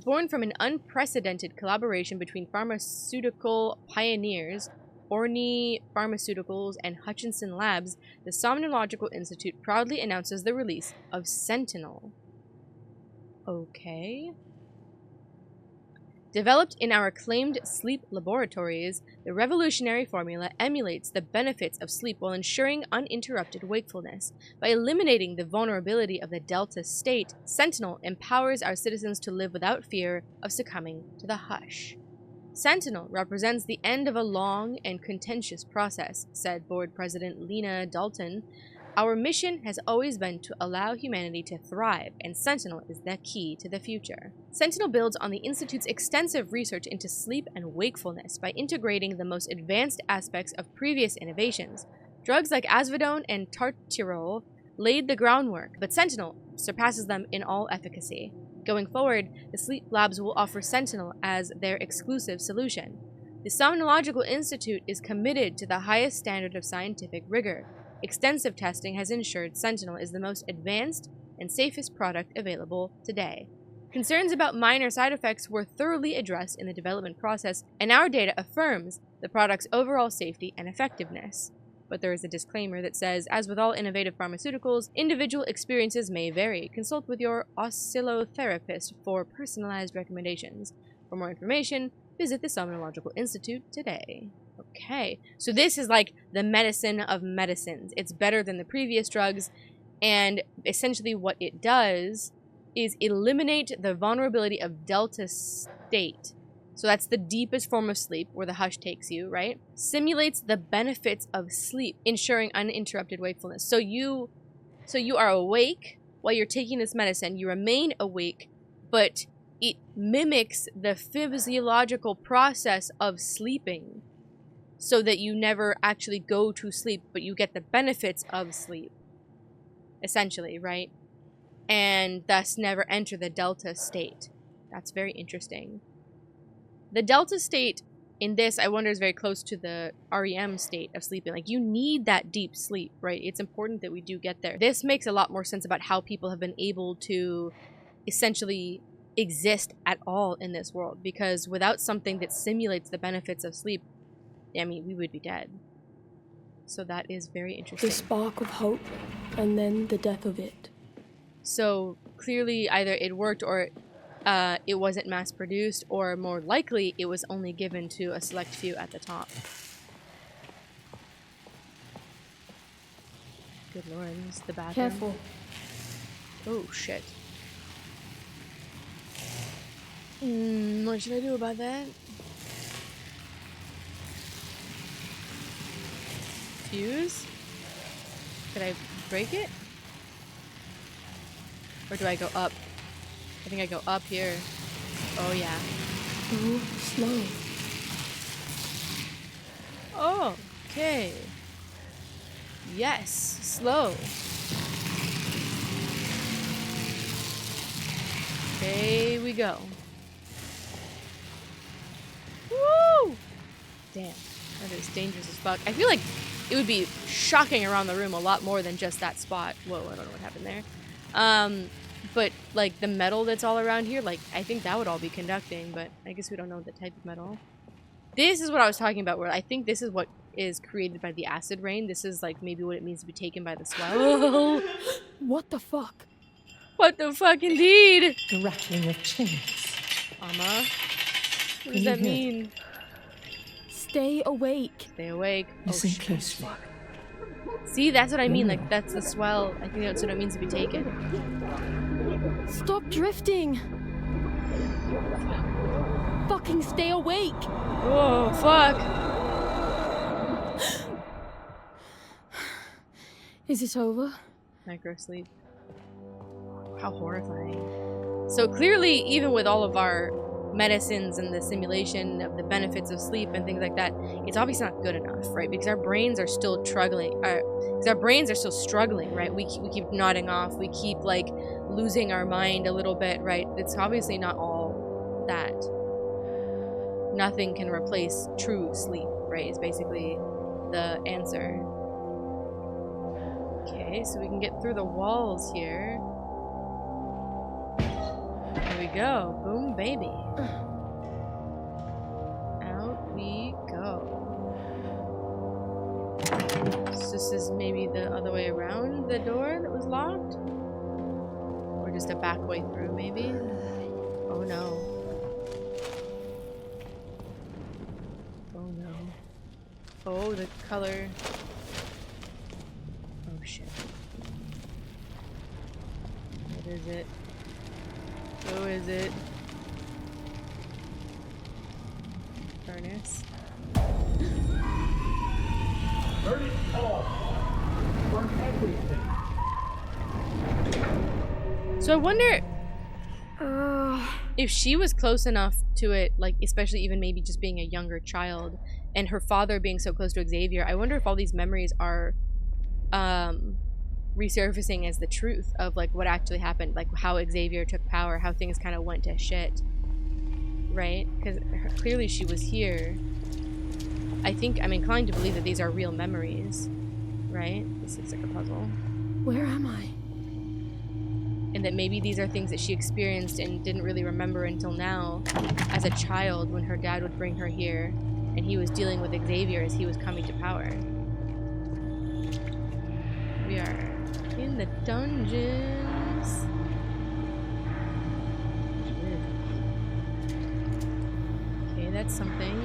Born from an unprecedented collaboration between pharmaceutical pioneers, Orny Pharmaceuticals and Hutchinson Labs, the Somnological Institute proudly announces the release of Sentinel. Okay. Developed in our acclaimed sleep laboratories, the revolutionary formula emulates the benefits of sleep while ensuring uninterrupted wakefulness. By eliminating the vulnerability of the Delta state, Sentinel empowers our citizens to live without fear of succumbing to the hush. Sentinel represents the end of a long and contentious process, said Board President Lena Dalton. Our mission has always been to allow humanity to thrive, and Sentinel is the key to the future. Sentinel builds on the Institute's extensive research into sleep and wakefulness by integrating the most advanced aspects of previous innovations. Drugs like Asvedone and Tartirol laid the groundwork, but Sentinel surpasses them in all efficacy. Going forward, the sleep labs will offer Sentinel as their exclusive solution. The Somnological Institute is committed to the highest standard of scientific rigor. Extensive testing has ensured Sentinel is the most advanced and safest product available today. Concerns about minor side effects were thoroughly addressed in the development process, and our data affirms the product's overall safety and effectiveness. But there is a disclaimer that says, as with all innovative pharmaceuticals, individual experiences may vary. Consult with your oscillotherapist for personalized recommendations. For more information, visit the Somnological Institute today. Okay, so this is like the medicine of medicines. It's better than the previous drugs, and essentially what it does is eliminate the vulnerability of Delta state. So that's the deepest form of sleep, where the hush takes you, right? Simulates the benefits of sleep, ensuring uninterrupted wakefulness. So you are awake while you're taking this medicine. You remain awake, but it mimics the physiological process of sleeping, so that you never actually go to sleep, but you get the benefits of sleep, essentially, right? And thus never enter the Delta state. That's very interesting. The Delta state in this, I wonder, is very close to the REM state of sleeping. Like, you need that deep sleep, right? It's important that we do get there. This makes a lot more sense about how people have been able to essentially exist at all in this world, because without something that simulates the benefits of sleep, I mean, we would be dead. So that is very interesting. The spark of hope, and then the death of it. So clearly either it worked or it wasn't mass produced, or more likely it was only given to a select few at the top. Good lord, this is the bathroom. Careful. Oh shit. What should I do about that? Fuse? Could I break it? Or do I go up? I think I go up here. Oh yeah. Oh, slow. Oh, okay. Yes, slow. Okay, we go. Woo! Damn, that is dangerous as fuck. I feel like it would be shocking around the room a lot more than just that spot. Whoa, I don't know what happened there. But like the metal that's all around here, like I think that would all be conducting, but I guess we don't know the type of metal. This is what I was talking about, where I think this is what is created by the acid rain. This is like maybe what it means to be taken by the swell. What the fuck? What the fuck indeed? The rattling of chains. Amma, what does that mean? Stay awake. Stay awake. Listen closely. See, that's what I mean. Like, that's the swell. I think that's what it means to be taken. Stop drifting. Fucking stay awake. Whoa, fuck. Is it over? Micro sleep. How horrifying. So clearly, even with all of our medicines and the simulation of the benefits of sleep and things like that, it's obviously not good enough, right? Because our brains are still struggling. Right? We keep nodding off. We keep like losing our mind a little bit, right? It's obviously not all that. Nothing can replace true sleep, right? Is basically the answer. Okay, so we can get through the walls here. There we go. Boom, baby. Out we go. So this is maybe the other way around the door that was locked? Or just a back way through, maybe? Oh no. Oh no. Oh, the color. Oh shit. What is it? Who is it? Furnace. Burn it all. Burn everything. So I wonder if she was close enough to it, like especially even maybe just being a younger child, and her father being so close to Xavier. I wonder if all these memories are resurfacing as the truth of like what actually happened, like how Xavier took power, how things kind of went to shit, right? Because clearly she was here. I think I'm inclined to believe that these are real memories, right? This looks like a puzzle. Where am I? And that maybe these are things that she experienced and didn't really remember until now as a child, when her dad would bring her here and he was dealing with Xavier as he was coming to power. We are in the dungeons. Okay, that's something.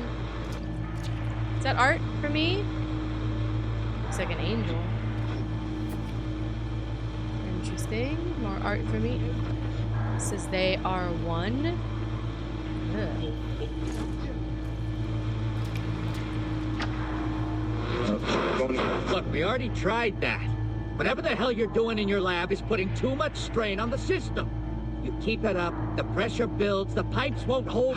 Is that art for me? Looks like an angel. Interesting. More art for me. It says they are one. Ugh. Look, we already tried that. Whatever the hell you're doing in your lab is putting too much strain on the system. You keep it up, the pressure builds, the pipes won't hold.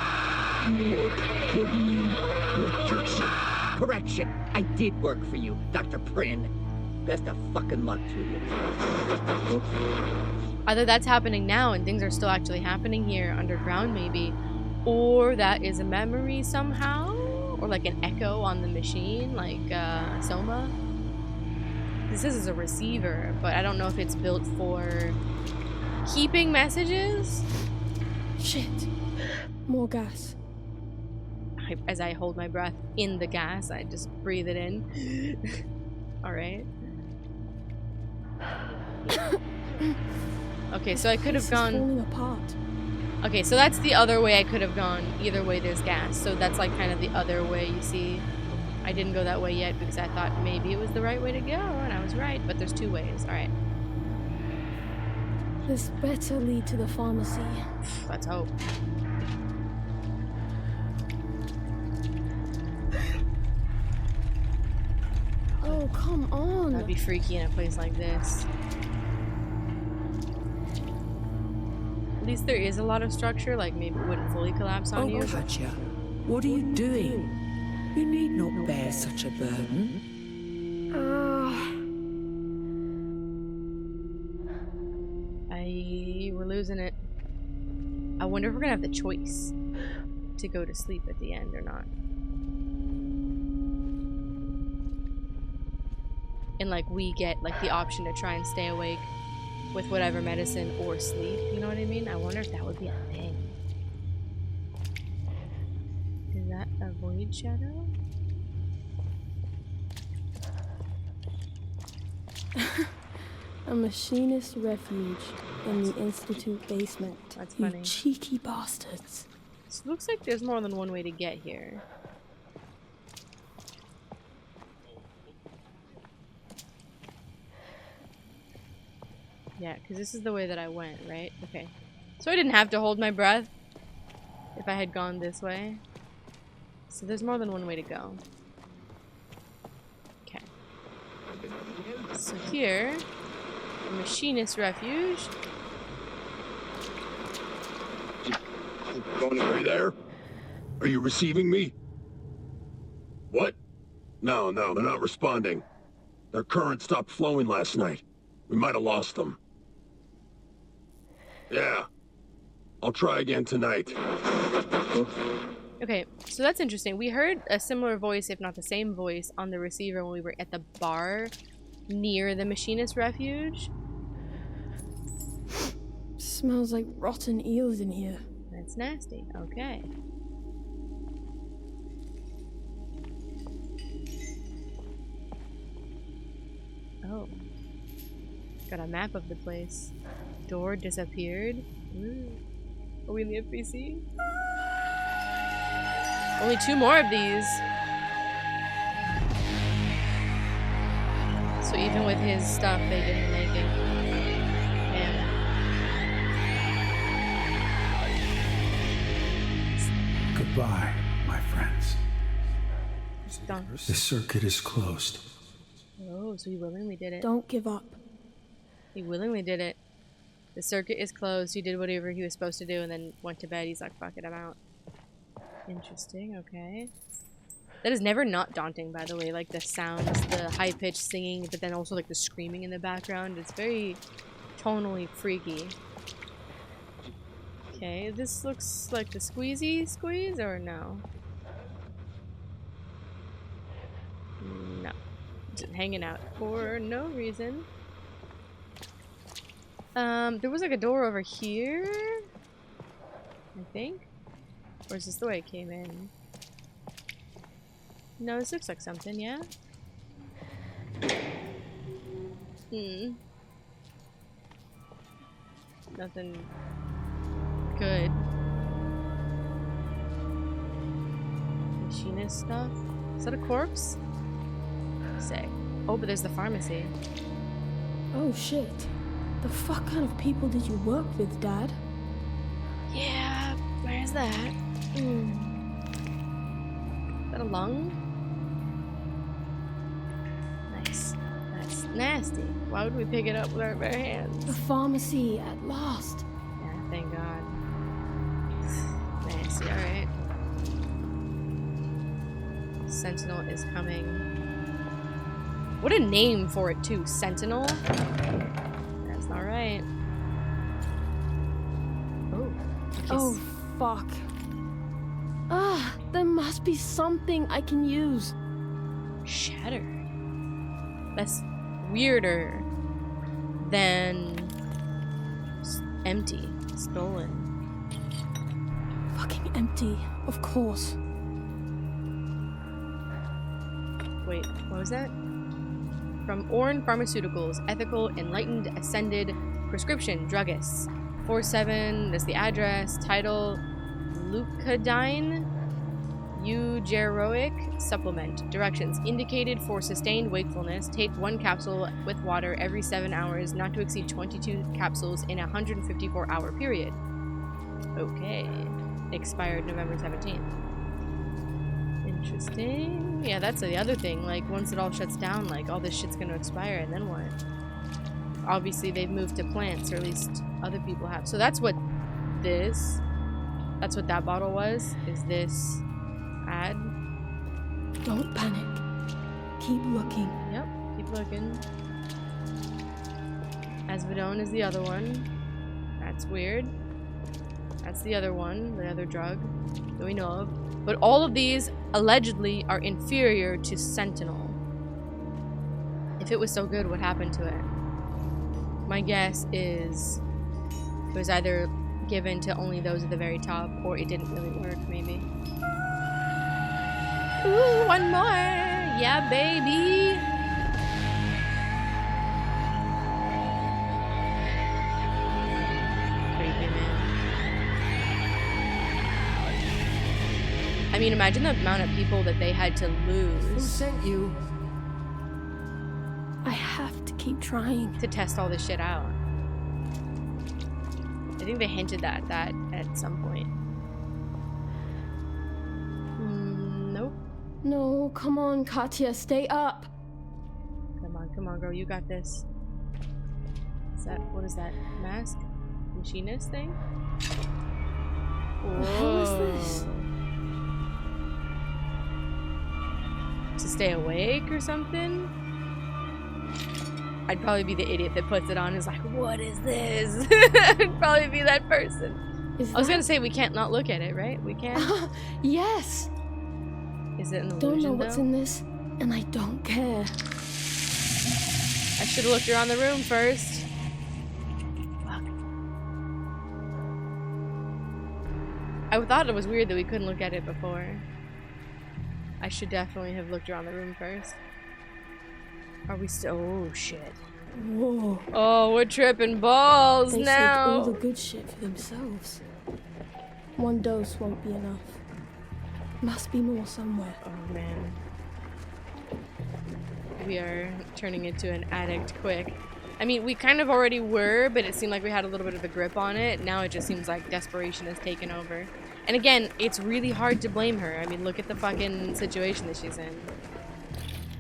Correction, I did work for you, Dr. Prin. Best of fucking luck to you. Either that's happening now and things are still actually happening here underground maybe, or that is a memory somehow. signal or like an echo on the machine, like Soma. This is a receiver, but I don't know if it's built for keeping messages. Shit. More gas. As I hold my breath in the gas, I just breathe it in. Alright. Okay, so I could have gone... falling apart. Okay, so that's the other way I could have gone. Either way there's gas. So that's like kind of the other way, you see. I didn't go that way yet because I thought maybe it was the right way to go, and I was right, but there's two ways. Alright. This better lead to the pharmacy. Let's hope. Oh, come on. That'd be freaky in a place like this. At least there is a lot of structure, like maybe it wouldn't fully collapse on you. Katya, what are you doing? You need not bear such a burden. We're losing it. I wonder if we're gonna have the choice to go to sleep at the end or not. And like we get like the option to try and stay awake with whatever medicine or sleep, you know what I mean? I wonder if that would be a thing. Is that a void shadow? A machinist refuge in the Institute basement. That's funny. You cheeky bastards. This looks like there's more than one way to get here. Yeah, because this is the way that I went, right? Okay. So I didn't have to hold my breath if I had gone this way. So there's more than one way to go. Okay. So here, the machinist refuge. Are you there? Are you receiving me? What? No, they're not responding. Their current stopped flowing last night. We might have lost them. Yeah. I'll try again tonight. Okay, so that's interesting. We heard a similar voice, if not the same voice, on the receiver when we were at the bar near the machinist refuge. Smells like rotten eels in here. That's nasty. Okay. Oh. Got a map of the place. Door disappeared. Ooh. Are we in the NPC? Only 2 more of these. So even with his stuff, they didn't make it. Man. Goodbye, my friends. Done. The circuit is closed. Oh, so he willingly did it. Don't give up. He willingly did it. The circuit is closed. He did whatever he was supposed to do and then went to bed. He's like, fuck it, I'm out. Interesting, okay. That is never not daunting, by the way. Like the sounds, the high-pitched singing, but then also like the screaming in the background. It's very tonally freaky. Okay, this looks like the squeezy squeeze, or no? No. Just hanging out for no reason. There was like a door over here, I think. Or is this the way it came in? No, this looks like something, yeah? Nothing good. Machinist stuff? Is that a corpse? Sick. Oh, but there's the pharmacy. Oh shit. The fuck kind of people did you work with, Dad? Yeah, where's that? Is that a lung? Nice. That's nasty. Why would we pick it up with our bare hands? The pharmacy, at last. Yeah, thank God. Nasty, alright. Sentinel is coming. What a name for it, too. Sentinel? That's not right. Oh. Oh, fuck. Ah, there must must be something I can use. Shattered. That's weirder than empty, stolen. Fucking empty, of course. Wait, what was that? From Orn Pharmaceuticals, ethical, enlightened, ascended, prescription, druggists. 47, that's the address, title, Leukodine, Eugeroic supplement. Directions, indicated for sustained wakefulness. Take 1 capsule with water every 7 hours, not to exceed 22 capsules in a 154-hour period. Okay. Expired November 17th. Interesting. Yeah, that's the other thing. Like, once it all shuts down, like, all this shit's gonna expire, and then what? Obviously, they've moved to plants, or at least other people have. So that's what this... That's what that bottle was, is this ad. Don't panic. Keep looking. Yep, keep looking. Asvedone is the other one. That's weird. That's the other one, the other drug that we know of. But all of these allegedly are inferior to Sentinel. If it was so good, what happened to it? My guess is it was either given to only those at the very top, or it didn't really work, maybe. Ooh, one more! Yeah, baby! Creepy, man. I mean, imagine the amount of people that they had to lose. Who sent you? I have to keep trying. To test all this shit out. I think they hinted that at some point. Nope. No, come on, Katya, stay up. Come on, girl, you got this. What is that? Mask? Machinist thing? What the hell is this? To stay awake or something? I'd probably be the idiot that puts it on and is like, what is this? I'd probably be that person. I was gonna say we can't not look at it, right? We can? Yes! Is it an illusion, Don't know what's though? in this, and I don't care. I should have looked around the room first. Fuck. I thought it was weird that we couldn't look at it before. I should definitely have looked around the room first. Are we so? Oh shit. Whoa. Oh, we're tripping balls They now. saved all the good shit for themselves. One dose won't be enough. Must be more somewhere. Oh man. We are turning into an addict quick. I mean, we kind of already were, but it seemed like we had a little bit of a grip on it. Now it just seems like desperation has taken over. And again, it's really hard to blame her. I mean, look at the fucking situation that she's in.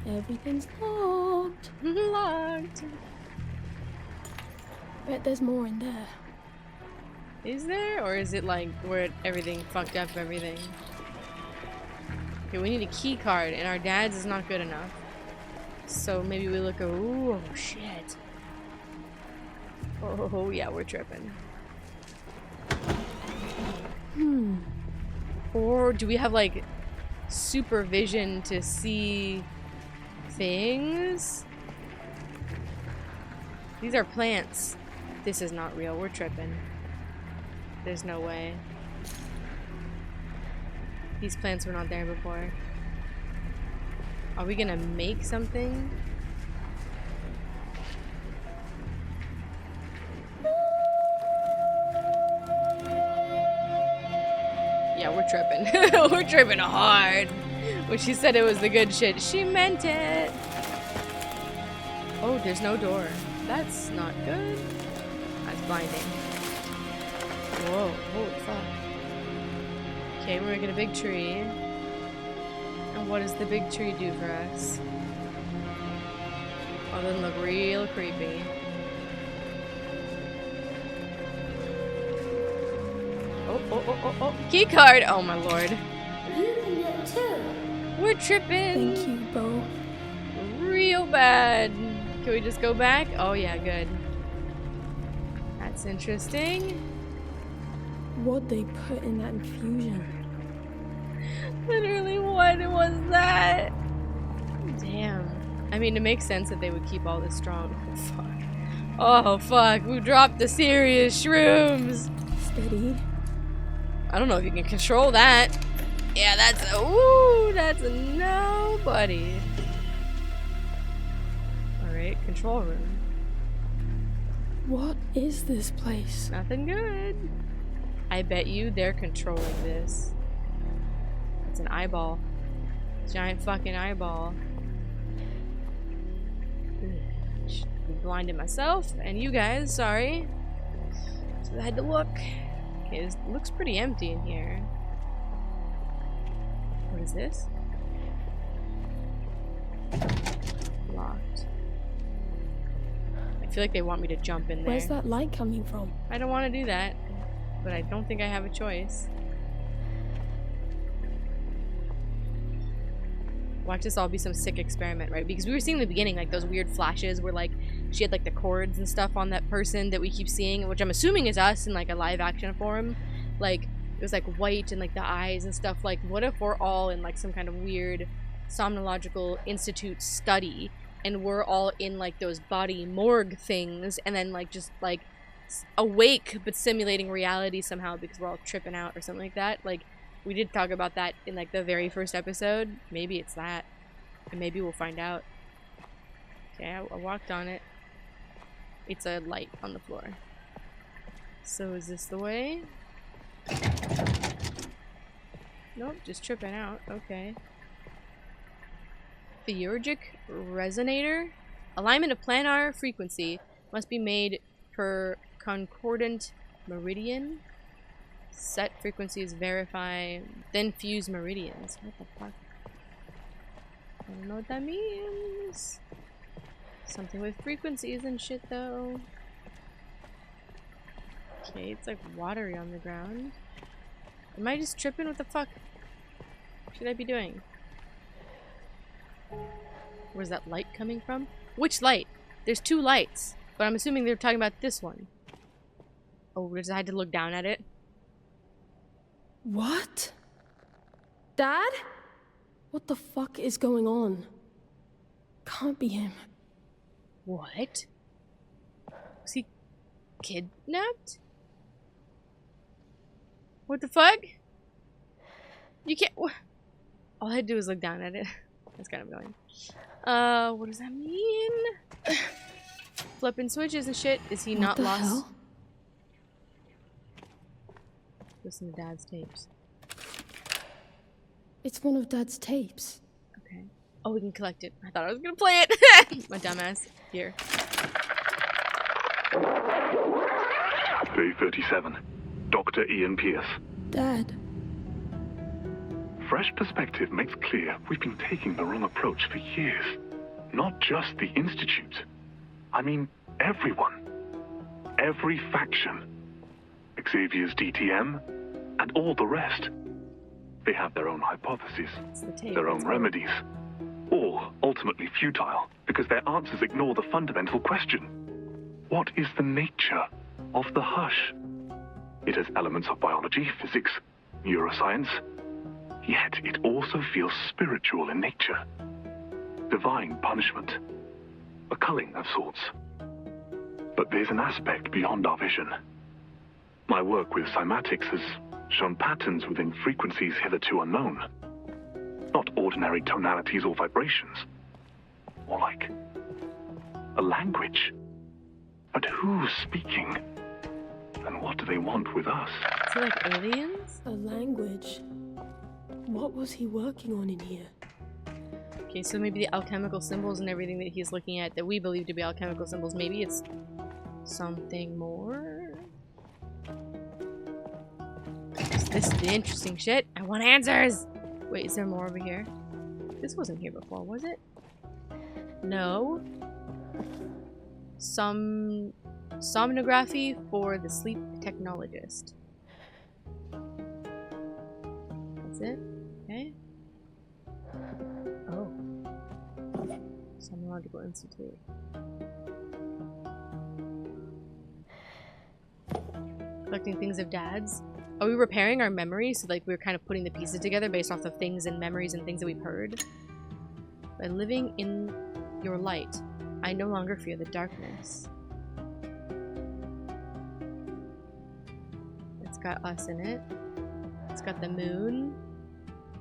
Everything's locked. Locked. Bet there's more in there. Is there? Or is it like where everything fucked up everything? Okay, we need a key card, and our dad's is not good enough. So maybe we look. Ooh, oh shit. Oh yeah, we're tripping. Or do we have like supervision to see things? These are plants. This is not real. We're tripping. There's no way. These plants were not there before. Are we gonna make something? Yeah, we're tripping. We're tripping hard. When she said it was the good shit, she meant it. Oh, there's no door. That's not good. That's blinding. Whoa, holy fuck. Okay, we're making a big tree. And what does the big tree do for us? Oh, doesn't look real creepy. Oh. Key card! Oh my lord. You can do it too. We're tripping. Thank you, Bo. Real bad. Can we just go back? Oh yeah, good. That's interesting. What'd they put in that infusion? Literally, what was that? Damn. I mean, it makes sense that they would keep all this strong. Oh, fuck. Oh, fuck. We dropped the serious shrooms. Steady. I don't know if you can control that. Yeah, that's a... Ooh, that's a no, buddy. Alright, control room. What is this place? Nothing good. I bet you they're controlling this. It's an eyeball. Giant fucking eyeball. Should be blinded myself and you guys, sorry. So I had to look. Okay, this looks pretty empty in here. What is this? Locked. I feel like they want me to jump in there. Where's that light coming from? I don't want to do that, but I don't think I have a choice. Watch this all be some sick experiment, right? Because we were seeing in the beginning, like, those weird flashes where, like, she had, like, the cords and stuff on that person that we keep seeing, which I'm assuming is us in, like, a live action form. Like, it was, like, white and, like, the eyes and stuff. Like, what if we're all in, like, some kind of weird somnological institute study and we're all in, like, those body morgue things and then, like, just, like, awake but simulating reality somehow because we're all tripping out or something like that. Like, we did talk about that in, like, the very first episode. Maybe it's that. And maybe we'll find out. Okay, I walked on it. It's a light on the floor. So is this the way? Nope, just tripping out. Okay. Theurgic resonator? Alignment of planar frequency must be made per concordant meridian. Set frequencies, verify, then fuse meridians. What the fuck? I don't know what that means. Something with frequencies and shit, though. Okay, it's like watery on the ground. Am I just tripping? What the fuck should I be doing? Where's that light coming from? Which light? There's two lights, but I'm assuming they're talking about this one. Oh, I had to look down at it. What? Dad? What the fuck is going on? Can't be him. What? Was he kidnapped? What the fuck? You can't... All I had to do was look down at it. That's kind of annoying. What does that mean? Flipping switches and shit. Is he not lost? Hell? Listen to Dad's tapes. It's one of Dad's tapes. Okay. Oh, we can collect it. I thought I was gonna play it. My dumbass. Here. Day 37. Dr. Ian Pierce. Dad. Fresh perspective makes clear we've been taking the wrong approach for years. Not just the Institute. I mean, everyone. Every faction. Xavier's DTM, and all the rest. They have their own hypotheses, their own remedies, all ultimately futile because their answers ignore the fundamental question. What is the nature of the hush? It has elements of biology, physics, neuroscience, yet it also feels spiritual in nature. Divine punishment, a culling of sorts. But there's an aspect beyond our vision. My work with cymatics has shown patterns within frequencies hitherto unknown. Not ordinary tonalities or vibrations. More like a language. But who's speaking? And what do they want with us? Is it like aliens? A language? What was he working on in here? Okay, so maybe the alchemical symbols and everything that he's looking at that we believe to be alchemical symbols, maybe it's something more? This is the interesting shit. I want answers! Wait, is there more over here? This wasn't here before, was it? No. Somnography for the sleep technologist. That's it? Okay. Oh. Somnological Institute. Collecting things of Dad's. Are we repairing our memories? So, like, we're kind of putting the pieces together based off of things and memories and things that we've heard? By living in your light, I no longer fear the darkness. It's got us in it. It's got the moon.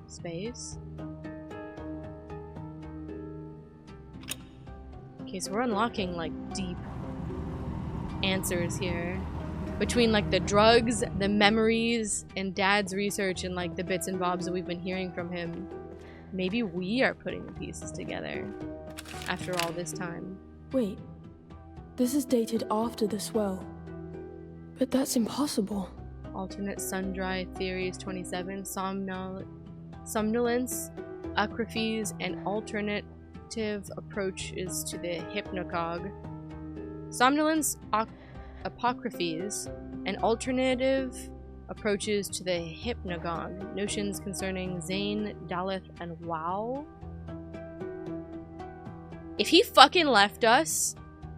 Space. Okay, so we're unlocking, like, deep answers here. Between, like, the drugs, the memories, and Dad's research and, like, the bits and bobs that we've been hearing from him. Maybe we are putting the pieces together after all this time. Wait. This is dated after the swell. But that's impossible. Alternate sun-dry theories 27. Somnolence, acrophies, and alternative approaches to the hypnagogue. Somnolence, apocryphes, and alternative approaches to the hypnagogue. Notions concerning Zane, Daleth, and Wow. If he fucking left us,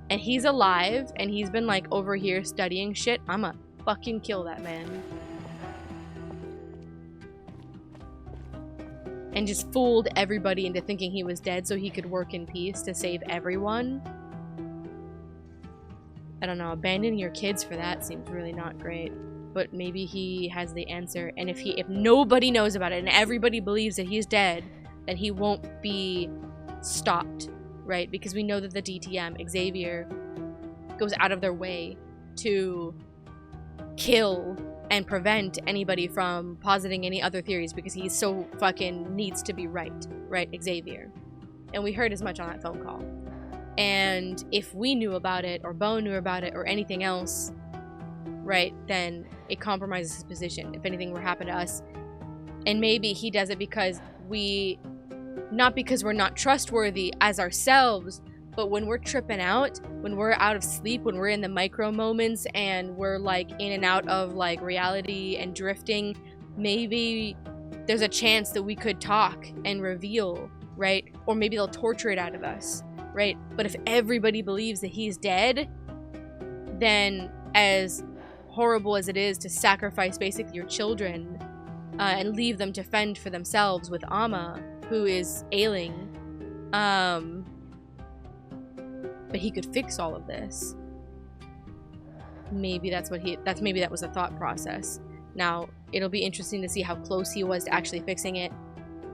and he's alive, and he's been, like, over here studying shit, I'ma fucking kill that man. And just fooled everybody into thinking he was dead so he could work in peace to save everyone. I don't know, abandoning your kids for that seems really not great. But maybe he has the answer, and if nobody knows about it and everybody believes that he's dead, then he won't be stopped, right? Because we know that the DTM, Xavier, goes out of their way to kill and prevent anybody from positing any other theories because he so fucking needs to be right, Xavier? And we heard as much on that phone call. And if we knew about it, or Bo knew about it, or anything else, right, then it compromises his position if anything were to happen to us. And maybe he does it because not because we're not trustworthy as ourselves, but when we're tripping out, when we're out of sleep, when we're in the micro moments and we're like in and out of like reality and drifting, maybe there's a chance that we could talk and reveal, right? Or maybe they'll torture it out of us, right? But if everybody believes that he's dead, then as horrible as it is to sacrifice basically your children and leave them to fend for themselves with Amma, who is ailing, but he could fix all of this. Maybe maybe that was a thought process. Now, it'll be interesting to see how close he was to actually fixing it,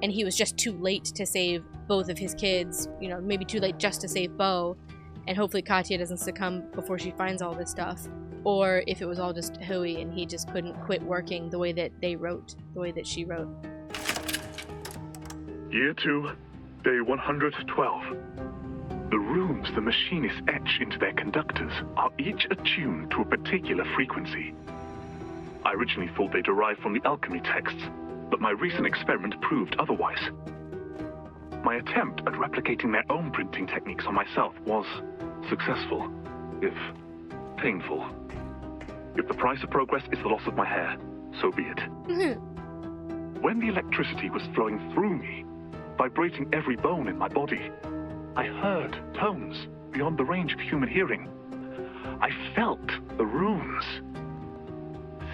and he was just too late to save both of his kids, you know, maybe too late just to save Bo, and hopefully Katya doesn't succumb before she finds all this stuff. Or if it was all just hooey and he just couldn't quit working the way that they wrote, the way that she wrote. Year 2, day 112. The runes the machinists etch into their conductors are each attuned to a particular frequency. I originally thought they derived from the alchemy texts, but my recent experiment proved otherwise. My attempt at replicating their own printing techniques on myself was successful, if painful. If the price of progress is the loss of my hair, so be it. When the electricity was flowing through me, vibrating every bone in my body, I heard tones beyond the range of human hearing. I felt the runes.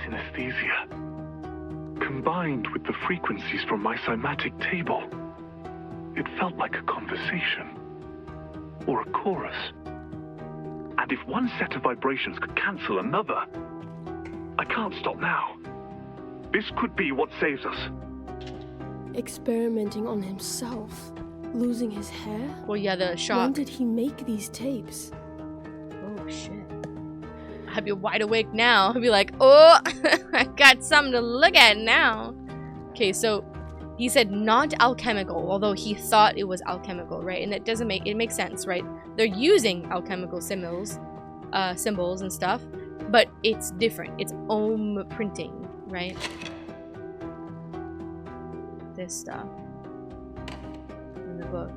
Synesthesia. Combined with the frequencies from my cymatic table, it felt like a conversation. Or a chorus. And if one set of vibrations could cancel another, I can't stop now. This could be what saves us. Experimenting on himself. Losing his hair? Well, yeah, the shock. When did he make these tapes? Oh, shit. I'd be wide awake now. I'd be like, oh, I got something to look at now. Okay, so he said not alchemical, although he thought it was alchemical, right? And that doesn't make, it makes sense, right? They're using alchemical symbols and stuff, but it's different. It's ohm printing, right? This stuff. In the book.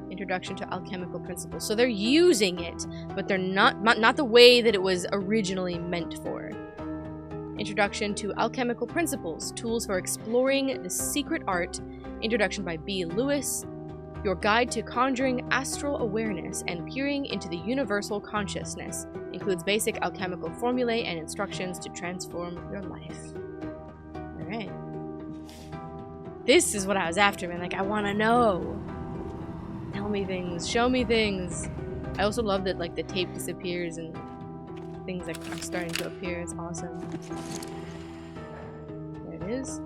Introduction to Alchemical Principles. So they're using it, but they're not the way that it was originally meant for. Introduction to Alchemical Principles. Tools for Exploring the Secret Art. Introduction by B. Lewis. Your Guide to Conjuring Astral Awareness and Peering into the Universal Consciousness, includes basic alchemical formulae and instructions to transform your life. Alright. This is what I was after, man. Like, I want to know. Tell me things. Show me things. I also love that, like, the tape disappears and things like are starting to appear. It's awesome. There it is.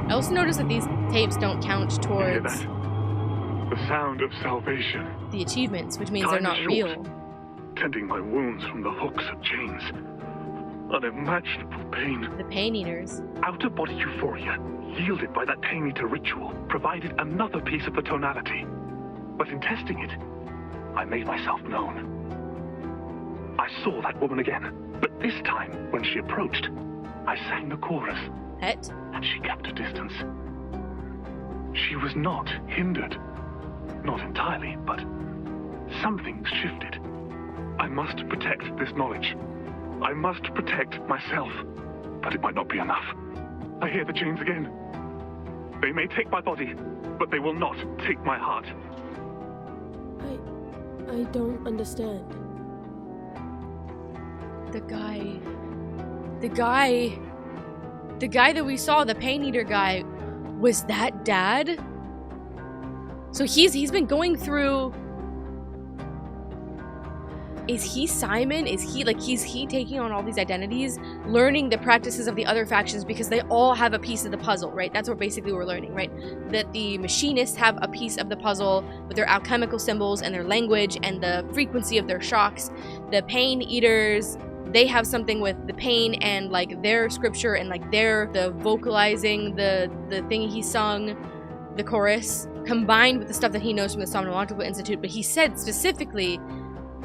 I also noticed that these tapes don't count towards the sound of salvation. The achievements, which means Time they're not is real. short. Tending my wounds from the hooks of chains. Unimaginable pain. The pain eaters. Out-of-body euphoria, yielded by that pain eater ritual, provided another piece of the tonality. But in testing it, I made myself known. I saw that woman again, but this time, when she approached, I sang the chorus. Het? And she kept a distance. She was not hindered. Not entirely, but something shifted. I must protect this knowledge. I must protect myself. But it might not be enough. I hear the chains again. They may take my body, but they will not take my heart. I don't understand. The guy that we saw, the pain eater guy, was that Dad? So he's been going through. Is he Simon? Is he taking on all these identities, learning the practices of the other factions because they all have a piece of the puzzle, right? That's what basically we're learning, right? That the machinists have a piece of the puzzle with their alchemical symbols and their language and the frequency of their shocks. The pain eaters, they have something with the pain and like their scripture and like the vocalizing the thing he sung, the chorus, combined with the stuff that he knows from the Somnological Institute. But he said specifically,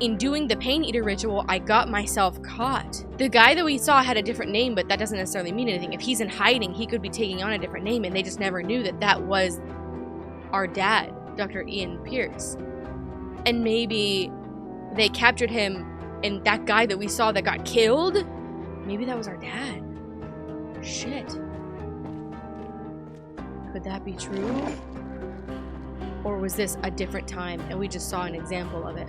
in doing the pain eater ritual, I got myself caught. The guy that we saw had a different name, but that doesn't necessarily mean anything. If he's in hiding, he could be taking on a different name, and they just never knew that that was our dad, Dr. Ian Pierce. And maybe they captured him, and that guy that we saw that got killed, maybe that was our dad. Shit. Could that be true? Or was this a different time, and we just saw an example of it?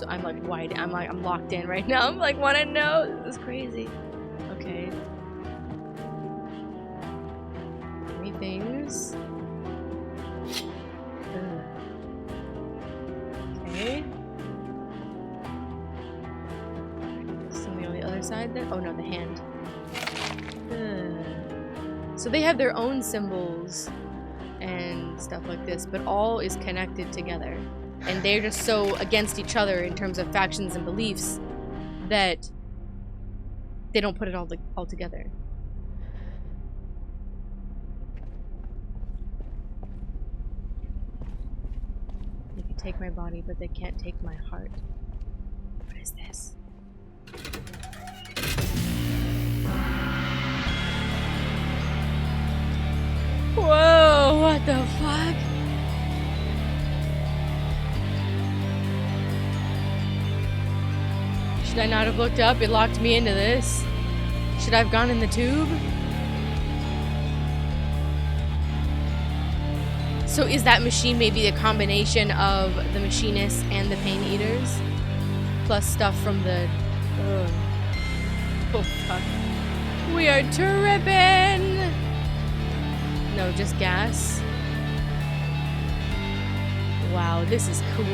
I'm locked in right now. I'm like, wanna know? This is crazy. Okay. Three things. Okay. Something on the other side then? Oh no, the hand. So they have their own symbols and stuff like this, but all is connected together. And they're just so against each other in terms of factions and beliefs that they don't put it all together. They can take my body, but they can't take my heart. What is this? Whoa, what the fuck? Should I not have looked up? It locked me into this. Should I have gone in the tube? So is that machine maybe a combination of the machinists and the pain eaters? Plus stuff from the... Oh fuck. We are tripping! No, just gas. Wow, this is cool.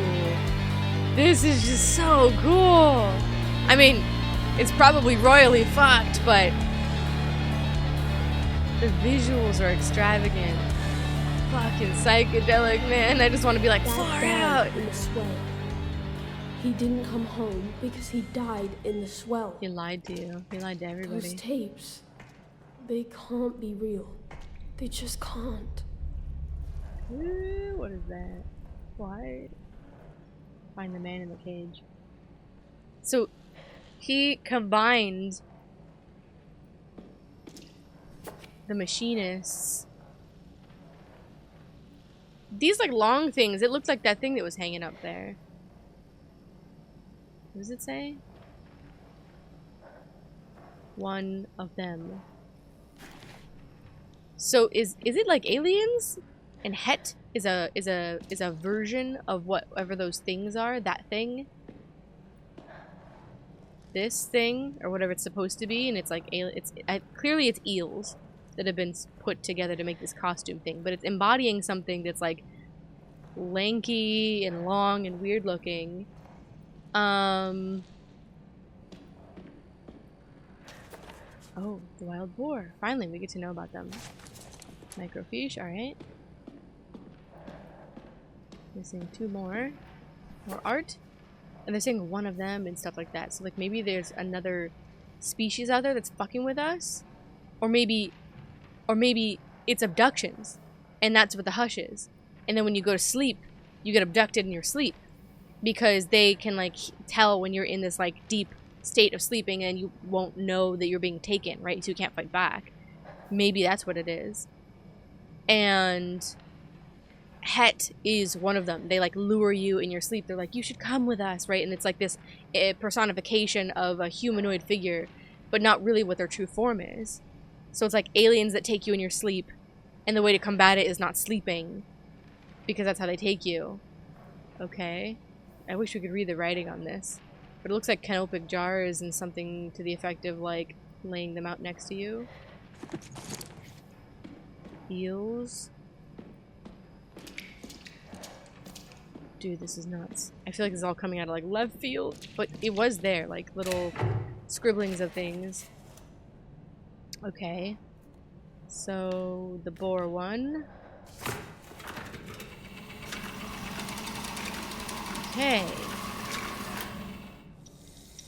This is just so cool. I mean, it's probably royally fucked, but the visuals are extravagant. Fucking psychedelic, man. I just want to be like, far out. In the swell. He didn't come home because he died in the swell. He lied to you. He lied to everybody. Those tapes, they can't be real. They just can't. What is that? Why? Find the man in the cage. So, he combined the machinists. These like long things. It looks like that thing that was hanging up there. What does it say? One of them. So is it like aliens? And Het is a version of whatever those things are, that thing. This thing, or whatever it's supposed to be, and it's like, clearly it's eels that have been put together to make this costume thing, but it's embodying something that's like lanky and long and weird looking. Oh, the wild boar. Finally, we get to know about them. Microfiche, alright. Missing 2 more. More art. And they're saying one of them and stuff like that. So like maybe there's another species out there that's fucking with us. Or maybe it's abductions. And that's what the hush is. And then when you go to sleep, you get abducted in your sleep. Because they can like tell when you're in this like deep state of sleeping and you won't know that you're being taken, right? So you can't fight back. Maybe that's what it is. And Het is one of them. They like lure you in your sleep. They're like, you should come with us, right? And it's like this personification of a humanoid figure, but not really what their true form is. So it's like aliens that take you in your sleep, and the way to combat it is not sleeping, because that's how they take you. Okay. I wish we could read the writing on this. But it looks like canopic jars and something to the effect of like laying them out next to you. Eels. Dude, this is nuts. I feel like this is all coming out of like left field, but it was there, like little scribblings of things. Okay. So the boar one. Okay.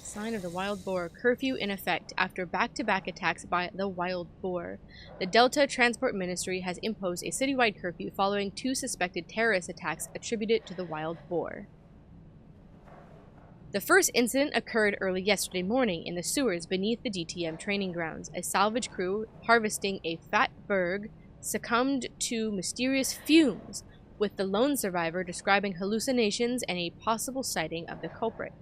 Sign of the wild boar. Curfew in effect after back-to-back attacks by the wild boar. The Delta Transport Ministry has imposed a citywide curfew following 2 suspected terrorist attacks attributed to the wild boar. The first incident occurred early yesterday morning in the sewers beneath the DTM training grounds. A salvage crew harvesting a fat berg succumbed to mysterious fumes, with the lone survivor describing hallucinations and a possible sighting of the culprit.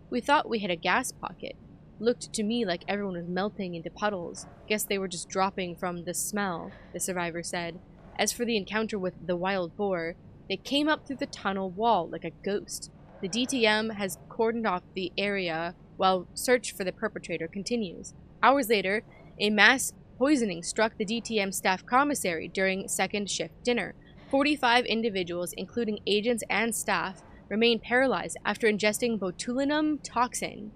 We thought we hit a gas pocket. Looked to me like everyone was melting into puddles. Guess they were just dropping from the smell, the survivor said. As for the encounter with the wild boar, they came up through the tunnel wall like a ghost. The DTM has cordoned off the area while search for the perpetrator continues. Hours later, a mass poisoning struck the DTM staff commissary during second shift dinner. 45 individuals, including agents and staff, remain paralyzed after ingesting botulinum toxin.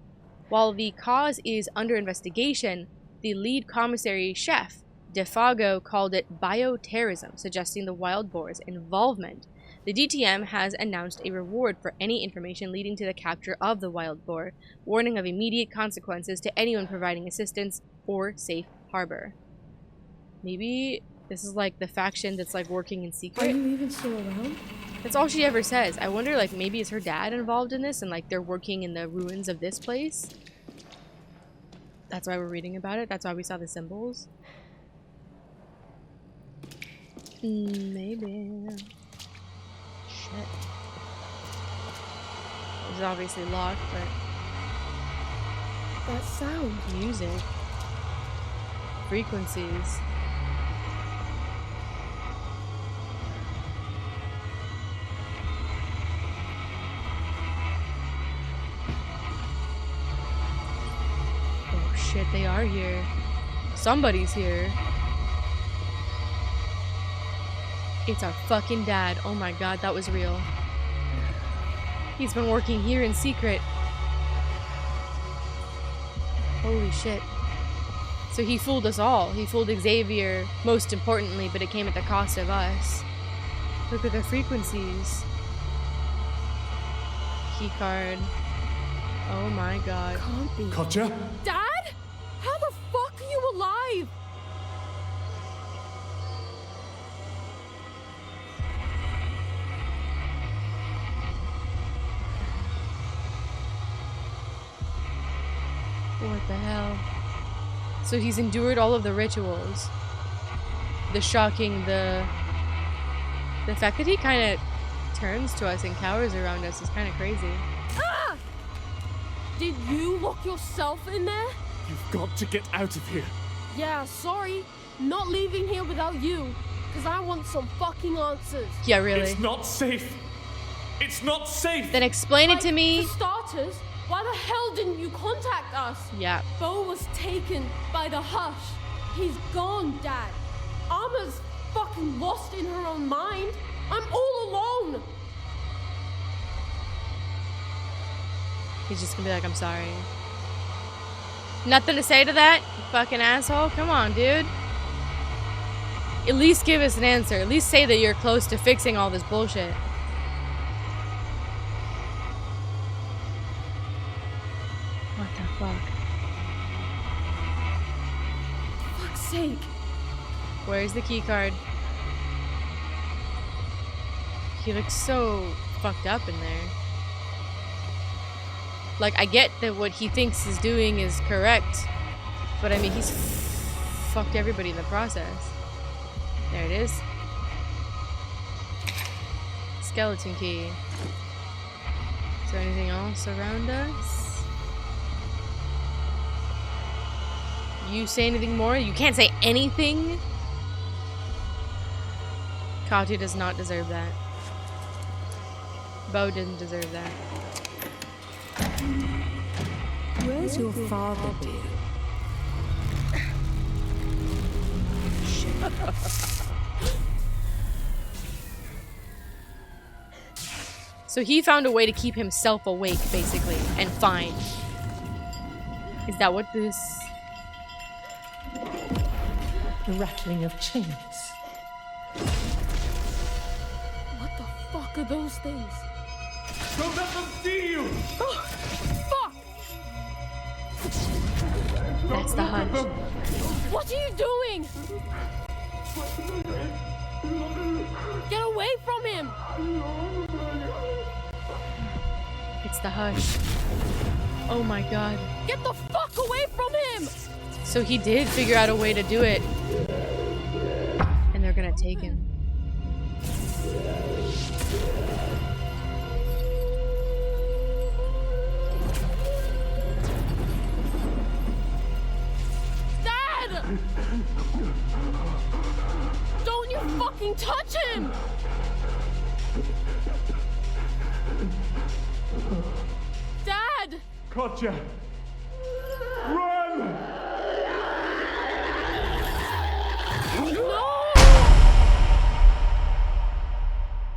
While the cause is under investigation, the lead commissary chef, DeFago, called it bioterrorism, suggesting the wild boar's involvement. The DTM has announced a reward for any information leading to the capture of the wild boar, warning of immediate consequences to anyone providing assistance or safe harbor. Maybe this is like the faction that's like working in secret. Are you even still around? That's all she ever says. I wonder, like, maybe is her dad involved in this and, like, they're working in the ruins of this place? That's why we're reading about it? That's why we saw the symbols? Maybe. Shit. This is obviously locked, but... That sound. Music. Frequencies. Shit, they are here. Somebody's here. It's our fucking dad. Oh my god, that was real. He's been working here in secret. Holy shit. So he fooled us all. He fooled Xavier, most importantly, but it came at the cost of us. Look at the frequencies. Keycard. Oh my god. Can't be. Katja? Dad? How the fuck are you alive? What the hell? So he's endured all of the rituals. The shocking, the fact that he kind of turns to us and cowers around us is kind of crazy. Ah! Did you lock yourself in there? You've got to get out of here. Yeah, sorry. not leaving here without you, because I want some fucking answers. Yeah, really. It's not safe. It's not safe. Then explain it to me. For starters, why the hell didn't you contact us? Yeah. Bo was taken by the hush. He's gone, Dad. Alma's fucking lost in her own mind. I'm all alone. He's just gonna be like, I'm sorry. Nothing to say to that, you fucking asshole? Come on, dude. At least give us an answer. At least say that you're close to fixing all this bullshit. What the fuck? For fuck's sake. Where's the key card? He looks so fucked up in there. Like, I get that what he thinks is doing is correct, but I mean, he's fucked everybody in the process. There it is. Skeleton key. Is there anything else around us? You say anything more? You can't say anything? Katya does not deserve that. Bo didn't deserve that. Where's your father, dear? So he found a way to keep himself awake, basically, and fine. Is that what this... The rattling of chains. What the fuck are those things? Don't let them see you! Oh, fuck! That's the hush. What are you doing? Get away from him! It's the hush. Oh my god. Get the fuck away from him! So he did figure out a way to do it. And they're gonna take him. Dad! Don't you fucking touch him! Dad! Katya! Run! No!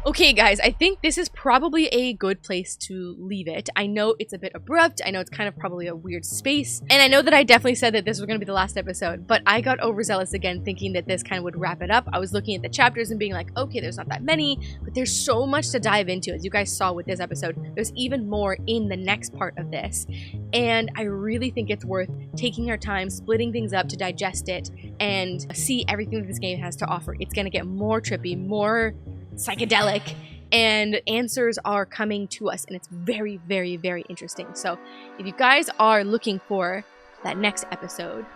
Okay, guys, I think this is probably a good place to leave it. I know it's a bit abrupt. I know it's kind of probably a weird space. And I know that I definitely said that this was going to be the last episode, but I got overzealous again thinking that this kind of would wrap it up. I was looking at the chapters and being like, okay, there's not that many, but there's so much to dive into. As you guys saw with this episode, there's even more in the next part of this. And I really think it's worth taking our time, splitting things up to digest it and see everything that this game has to offer. It's going to get more trippy, more psychedelic, and answers are coming to us, and it's very, very, very interesting. So if you guys are looking for that next episode,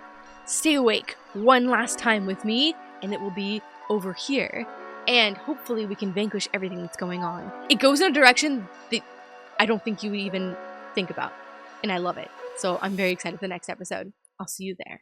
stay awake one last time with me, and it will be over here, and hopefully we can vanquish everything that's going on. It goes in a direction that I don't think you would even think about, and I love it. So I'm very excited for the next episode. I'll see you there.